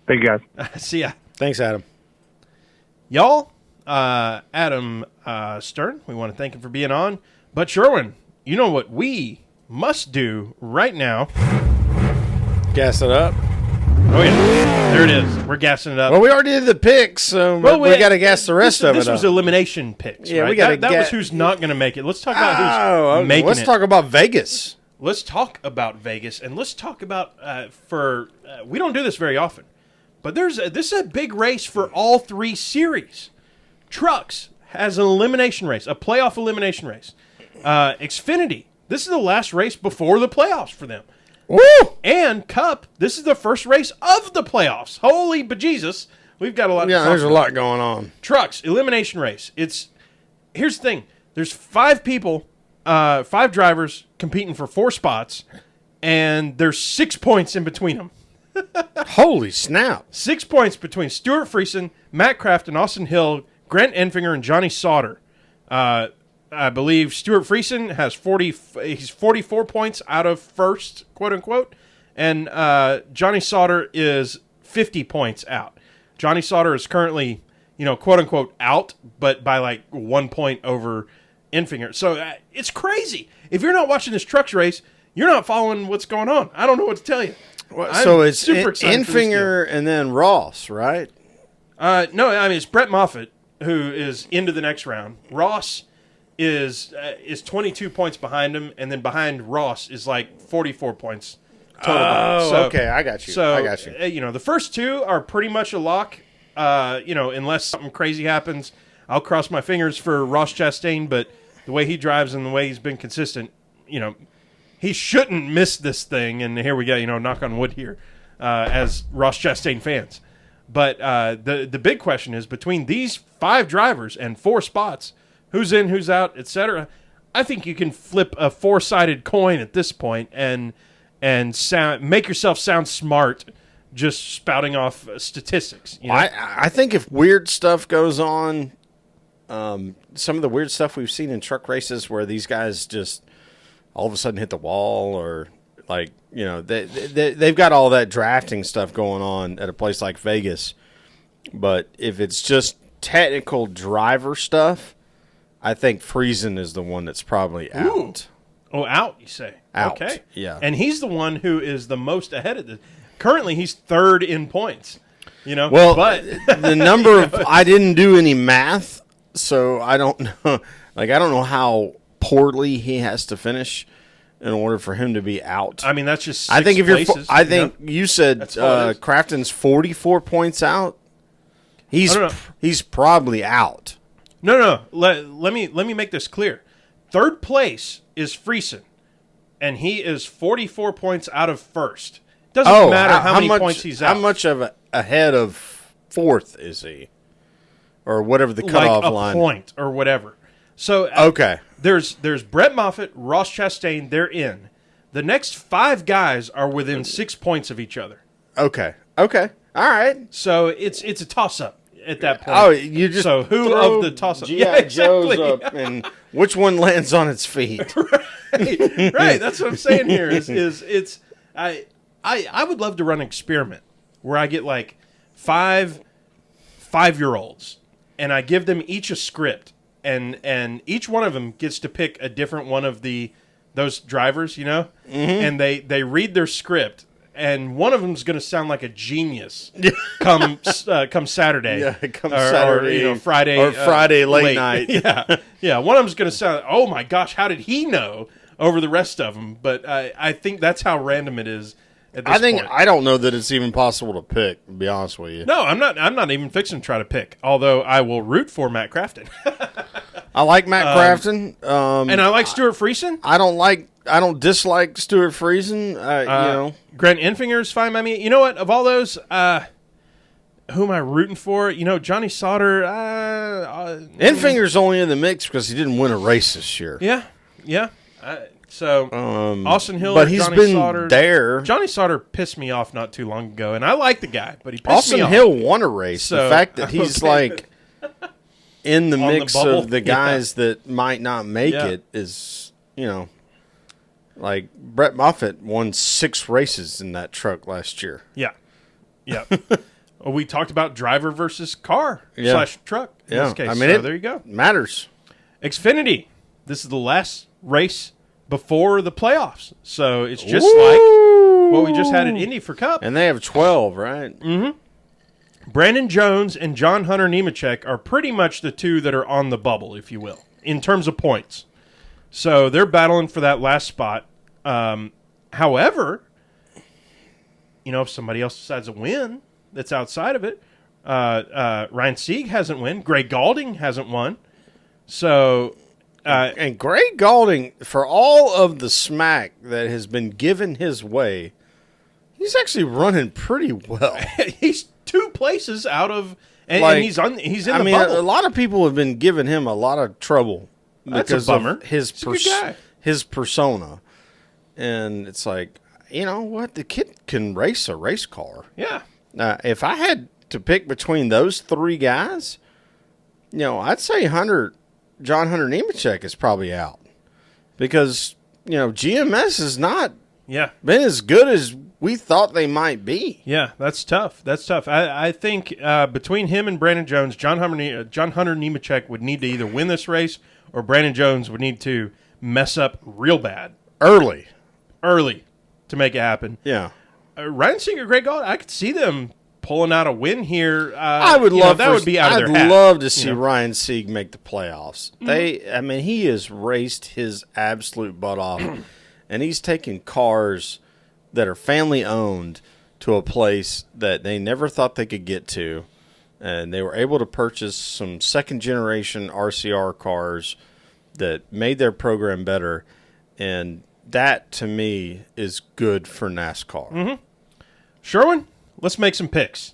Thank you, guys. See ya. Thanks, Adam. Y'all, Adam Stern, we want to thank him for being on. But Sherwin, you know what we must do right now? Gas it up. Oh, yeah. There it is. We're gassing it up. Well, we already did the picks, so we got to gas the rest of it This was up. elimination picks, Yeah, right? we gotta that was who's not going to make it. Let's talk about who's making let's it. talk about Vegas. Let's talk about Vegas, and let's talk about we don't do this very often, but this is a big race for all 3 series. Trucks has an elimination race, a playoff elimination race. Xfinity, this is the last race before the playoffs for them. Woo! And Cup, this is the first race of the playoffs. Holy bejesus, we've got a lot. Yeah, to talk there's a about. lot going on. Trucks elimination race. Here's the thing. There's 5 people. 5 drivers competing for 4 spots, and there's 6 points in between them. Holy snap. 6 points between Stuart Friesen, Matt Crafton, Austin Hill, Grant Enfinger, and Johnny Sauter. I believe Stuart Friesen has 44 points out of first, quote unquote, and Johnny Sauter is 50 points out. Johnny Sauter is currently, quote unquote, out, but by 1 point over Enfinger. So it's crazy. If you're not watching this trucks race, you're not following what's going on. I don't know what to tell you. So it's super excited for this Enfinger and then Ross, right? No, I mean it's Brett Moffitt who is into the next round. Ross is 22 points behind him, and then behind Ross is 44 points total. Okay, I got you. So I got you. The first 2 are pretty much a lock. Unless something crazy happens, I'll cross my fingers for Ross Chastain, but the way he drives and the way he's been consistent, he shouldn't miss this thing. And here we go, knock on wood here, as Ross Chastain fans. But the big question is, between these 5 drivers and 4 spots, who's in, who's out, etc. I think you can flip a 4-sided coin at this point and make yourself sound smart just spouting off statistics. I think if weird stuff goes on, some of the weird stuff we've seen in truck races where these guys just all of a sudden hit the wall, or they've got all that drafting stuff going on at a place like Vegas. But if it's just technical driver stuff, I think Friesen is the one that's probably out. Oh, out, you say? Out, Okay. yeah. And he's the one who is the most ahead of this. Currently, he's third in points. Well, but the number of I didn't do any math, so I don't know. Like, I don't know how poorly he has to finish in order for him to be out. I mean, that's just. I think if places, I think you said That's all it is. Crafton's 44 points out. No. He's probably out. No. Let me make this clear. Third place is Friesen, and he is 44 points out of first. Doesn't matter how many much, points he's out. How much of ahead of fourth is he, or whatever the like cutoff a line? point or whatever. So Okay. there's Brett Moffitt, Ross Chastain. They're in. The next 5 guys are within 6 points of each other. Okay. All right. So it's a toss up at that point. Oh, you just so who throw of the toss up? G.I. Joe's up, and which one lands on its feet? right. That's what I'm saying here. Is I would love to run an experiment where I get like 5-year-olds and I give them each a script and each one of them gets to pick a different one of those drivers, and they read their script. And one of them is going to sound like a genius come Saturday. Yeah, come or, Saturday. or Friday. Or Friday late night. Yeah. One of them is going to sound, oh my gosh, how did he know over the rest of them? But I think that's how random it is at this point. I don't know that it's even possible to pick, to be honest with you. No, I'm not even fixing to try to pick, although I will root for Matt Crafton. I like Matt Crafton. And I like Stuart Friesen. I don't dislike Stuart Friesen. Grant Enfinger's fine by me. You know what? Of all those, who am I rooting for? Johnny Sauter. Enfinger's only in the mix because he didn't win a race this year. Yeah. So Austin Hill, but he's Johnny been Sauter. there. Johnny Sauter pissed me off not too long ago, and I like the guy, but he pissed me Austin off. Hill won a race. So, the fact that he's like in the On the mix bubble? of the guys that might not make Yeah. it is, like Brett Moffitt won 6 races in that truck last year. Yeah. Well, we talked about driver versus car / truck in Yeah, this case. I mean, so there you go. Matters. Xfinity. This is the last race before the playoffs. So it's just Woo! like what we just had at Indy for Cup. And they have 12, right? Brandon Jones and John Hunter Nemechek are pretty much the two that are on the bubble, if you will, in terms of points. So they're battling for that last spot. However, if somebody else decides to win that's outside of it, Ryan Sieg hasn't won. Greg Galding hasn't won. So... and Greg Galding, for all of the smack that has been given his way, he's actually running pretty well. he's 2 places out of... And, Like, and he's in the bubble. A lot of people have been giving him a lot of trouble That's a because bummer. of his He's a good guy. his persona. And it's like, you know what? The kid can race a race car. Yeah. If I had to pick between those 3 guys, I'd say John Hunter Nemechek is probably out because, GMS has not been as good as we thought they might be. Yeah, that's tough. I think between him and Brandon Jones, John Hunter Nemechek would need to either win this race or Brandon Jones would need to mess up real bad Early to make it happen. Yeah. Ryan Singer, Greg Galt, I could see them pulling out a win here. I would love that would be out of I'd their hat. love to see Ryan Sieg make the playoffs. He has raced his absolute butt off, and he's taken cars that are family owned to a place that they never thought they could get to, and they were able to purchase some second generation RCR cars that made their program better, and that to me is good for NASCAR. Sherwin, let's make some picks.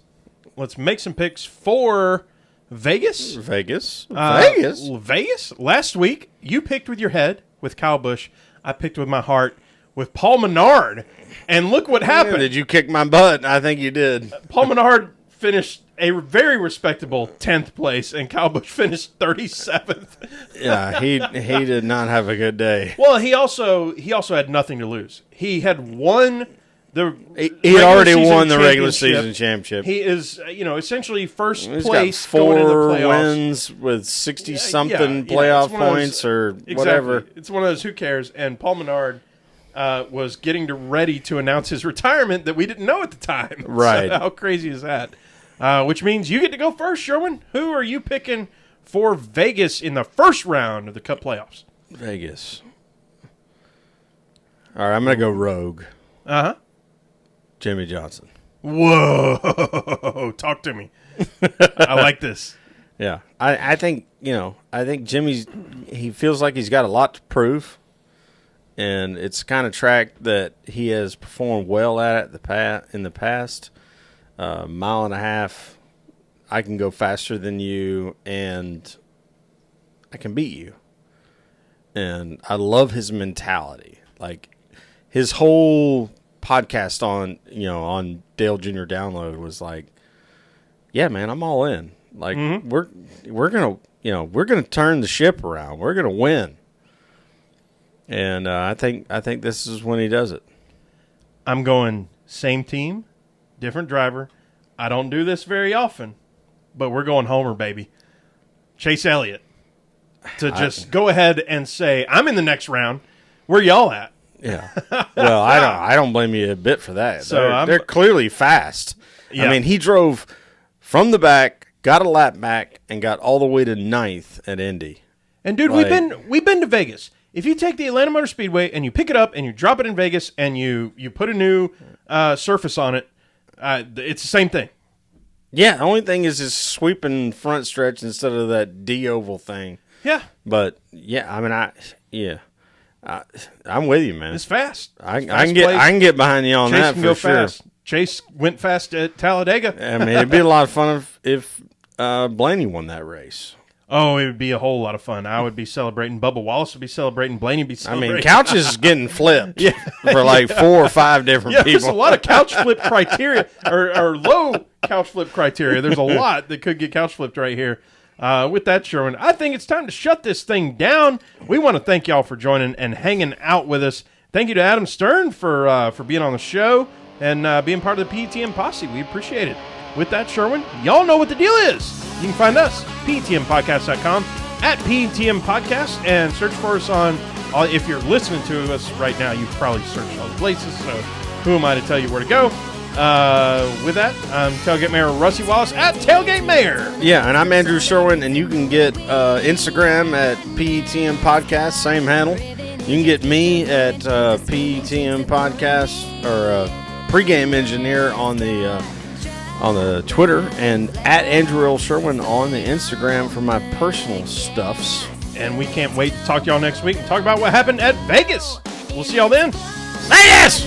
Let's make some picks for Vegas. Vegas. Last week, you picked with your head with Kyle Busch. I picked with my heart with Paul Menard. And look what happened. Did you kick my butt? I think you did. Paul Menard finished a very respectable 10th place, and Kyle Busch finished 37th. Yeah, he did not have a good day. Well, he also had nothing to lose. He had one He had already won the regular season championship. He is, essentially first He's place got 4 going into the playoffs. wins with 60-something playoff points or whatever. Exactly. It's one of those who cares. And Paul Menard was getting ready to announce his retirement that we didn't know at the time. Right. So how crazy is that? Which means you get to go first, Sherwin. Who are you picking for Vegas in the first round of the Cup playoffs? Vegas. All right, I'm going to go rogue. Uh-huh. Jimmy Johnson. Whoa. Talk to me. I like this. Yeah. I think, Jimmy's, he feels like he's got a lot to prove. And it's the kind of track that he has performed well at in the past. Mile and a half, I can go faster than you, and I can beat you. And I love his mentality. Like, his whole podcast on Dale Jr. Download was like, yeah, man, I'm all in. Like, we're gonna turn the ship around. We're gonna win. And I think this is when he does it. I'm going same team, different driver. I don't do this very often, but we're going Homer, baby. Chase Elliott. To just go ahead and say, I'm in the next round. Where y'all at? Yeah. Well, I don't blame you a bit for that. So they're clearly fast. Yeah. I mean, he drove from the back, got a lap back, and got all the way to 9th at Indy. And dude, we've been to Vegas. If you take the Atlanta Motor Speedway and you pick it up and you drop it in Vegas and you put a new surface on it, it's the same thing. Yeah, the only thing is his sweeping front stretch instead of that D-oval thing. Yeah. But, yeah, I mean, I'm with you, man. It's fast. I can get behind you on Chase that can for go sure. fast. Chase went fast at Talladega. I mean, it'd be a lot of fun if Blaney won that race. Oh, it would be a whole lot of fun. I would be celebrating. Bubba Wallace would be celebrating. Blaney would be celebrating. I mean, couch is getting flipped for like 4 or 5 different people. There's a lot of couch flip criteria or low couch flip criteria. There's a lot that could get couch flipped right here. With that, Sherwin, I think it's time to shut this thing down. We want to thank y'all for joining and hanging out with us. Thank you to Adam Stern for being on the show and being part of the PTM posse. We appreciate it. With that, Sherwin, y'all know what the deal is. You can find us, PTMpodcast.com, at PTM Podcast, and search for us on, if you're listening to us right now, you've probably searched all the places, so who am I to tell you where to go? With that, I'm Tailgate Mayor Rusty Wallace at Tailgate Mayor. Yeah, and I'm Andrew Sherwin, and you can get Instagram at PTM Podcast, same handle. You can get me at PTM Podcast, or Pregame Engineer on the Twitter, and at Andrew L. Sherwin on the Instagram for my personal stuffs. And we can't wait to talk to y'all next week and talk about what happened at Vegas. We'll see y'all then. Vegas!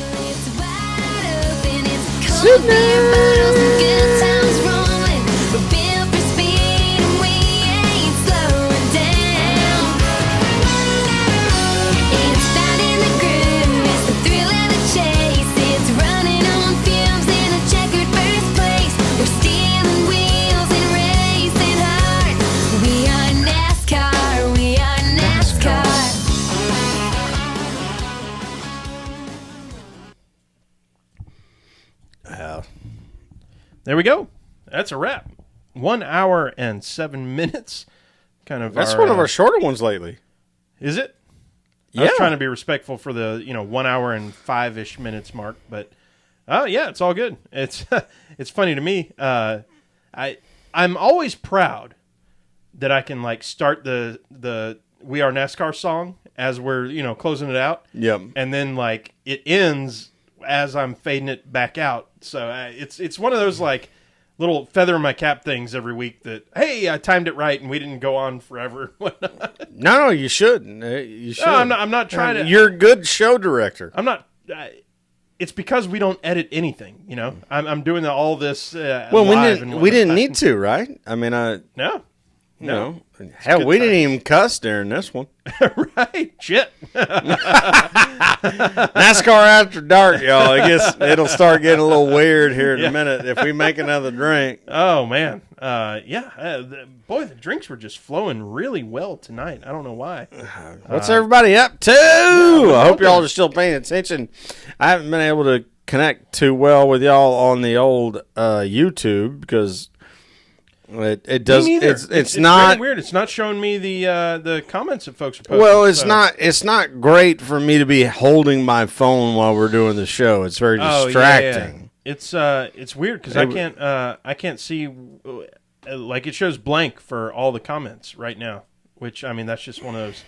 There we go. That's a wrap. 1 hour and 7 minutes. That's one of our shorter ones lately. Is it? Yeah. I was trying to be respectful for the 1 hour and 5-ish minutes mark, but yeah, it's all good. It's it's funny to me. I'm always proud that I can start the We Are NASCAR song as we're closing it out. Yep. And then it ends as I'm fading it back out. So it's one of those little feather in my cap things every week that, hey, I timed it right and we didn't go on forever. No, you shouldn't. You should. No, I'm not trying to. You're a good show director. I'm not. It's because we don't edit anything. I'm doing all this. Well, we didn't need to, right? I mean, no. Hell, we didn't even cuss during this one. Right? Shit. NASCAR After Dark, y'all. I guess it'll start getting a little weird here in a minute if we make another drink. Oh, man. Boy, the drinks were just flowing really well tonight. I don't know why. What's everybody up to? I hope y'all are still paying attention. I haven't been able to connect too well with y'all on the old YouTube because it does. Me neither. It's not very weird. It's not showing me the comments that folks are posting. well. It's not great for me to be holding my phone while we're doing the show. It's very distracting. Yeah. It's weird because I can't see like it shows blank for all the comments right now. Which I mean that's just one of those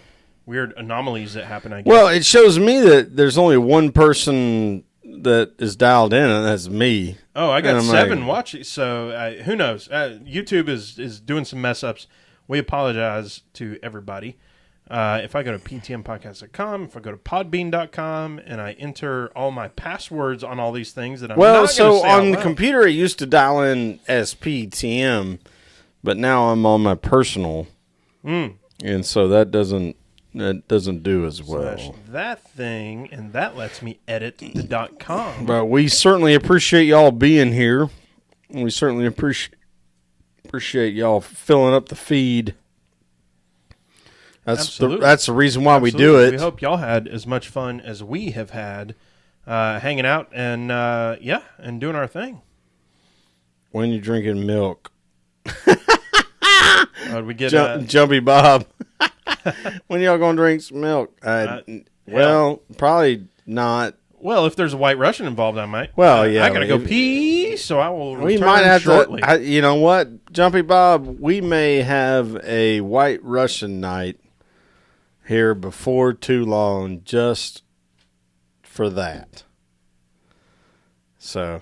weird anomalies that happen. I guess. Well, it shows me that there's only one person that is dialed in, and that's me. Oh, I got 7 watching. So who knows? YouTube is doing some mess ups. We apologize to everybody. If I go to ptmpodcast.com, if I go to podbean.com, and I enter all my passwords on all these things that I'm not going to say on the computer, it used to dial in SPTM, but now I'm on my personal, and so that doesn't do as well. Slash that thing, and that lets me edit the .com. But we certainly appreciate y'all being here. We certainly appreciate y'all filling up the feed. That's the reason why we do it. We hope y'all had as much fun as we have had hanging out and and doing our thing. When you're drinking milk, we get Jumpy Bob. When y'all gonna drink some milk? Probably not. Well, if there's a White Russian involved, I might. Well, yeah, I gotta go pee, so I will. We return might have shortly. to. You know what, Jumpy Bob? We may have a White Russian night here before too long, just for that. So,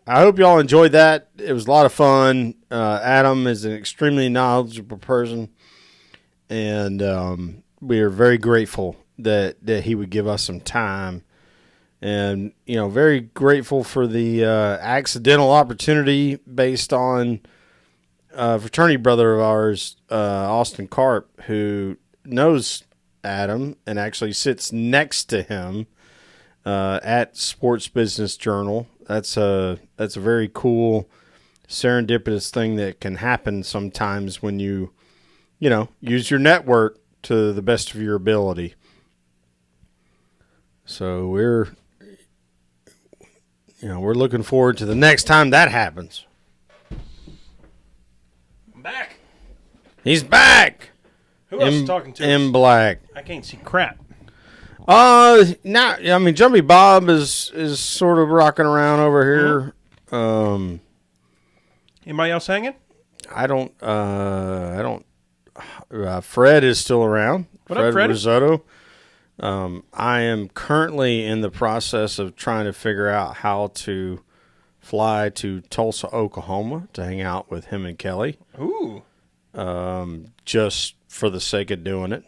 I hope y'all enjoyed that. It was a lot of fun. Adam is an extremely knowledgeable person. And we are very grateful that he would give us some time. And, very grateful for the accidental opportunity based on a fraternity brother of ours, Austin Karp, who knows Adam and actually sits next to him at Sports Business Journal. That's a very cool serendipitous thing that can happen sometimes when you use your network to the best of your ability. So we're looking forward to the next time that happens. I'm back. He's back. Who else is talking to us? In black. I can't see crap. Jumpy Bob is sort of rocking around over here. Anybody else hanging? I don't. Fred is still around. What up, Fred? Risotto. I am currently in the process of trying to figure out how to fly to Tulsa, Oklahoma to hang out with him and Kelly. Ooh. Just for the sake of doing it.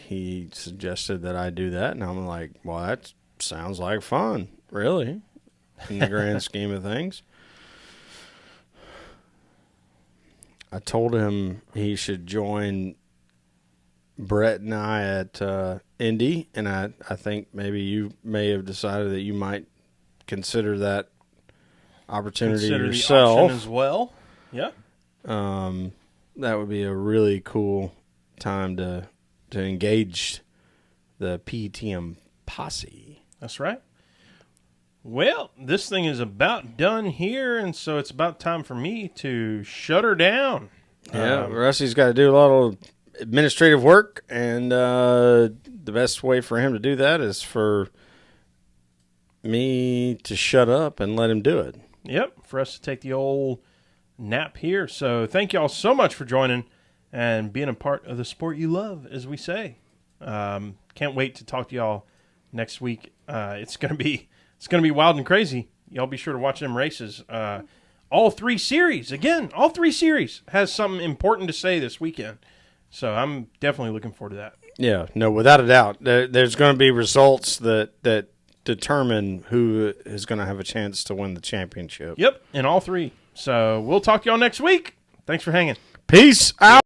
He suggested that I do that, and I'm like, well, that sounds like fun, really, in the grand scheme of things. I told him he should join Brett and I at Indy, and I think maybe you may have decided that you might consider that opportunity yourself. The option as well. Yeah. That would be a really cool time to engage the PTM posse. That's right. Well, this thing is about done here, and so it's about time for me to shut her down. Yeah, Rusty's got to do a lot of administrative work, and the best way for him to do that is for me to shut up and let him do it. Yep, for us to take the old nap here. So thank you all so much for joining and being a part of the sport you love, as we say. Can't wait to talk to y'all next week. It's gonna be wild and crazy. Y'all be sure to watch them races. All three series has something important to say this weekend. So I'm definitely looking forward to that. Yeah, no, without a doubt. There's going to be results that determine who is going to have a chance to win the championship. Yep, in all three. So we'll talk to y'all next week. Thanks for hanging. Peace out.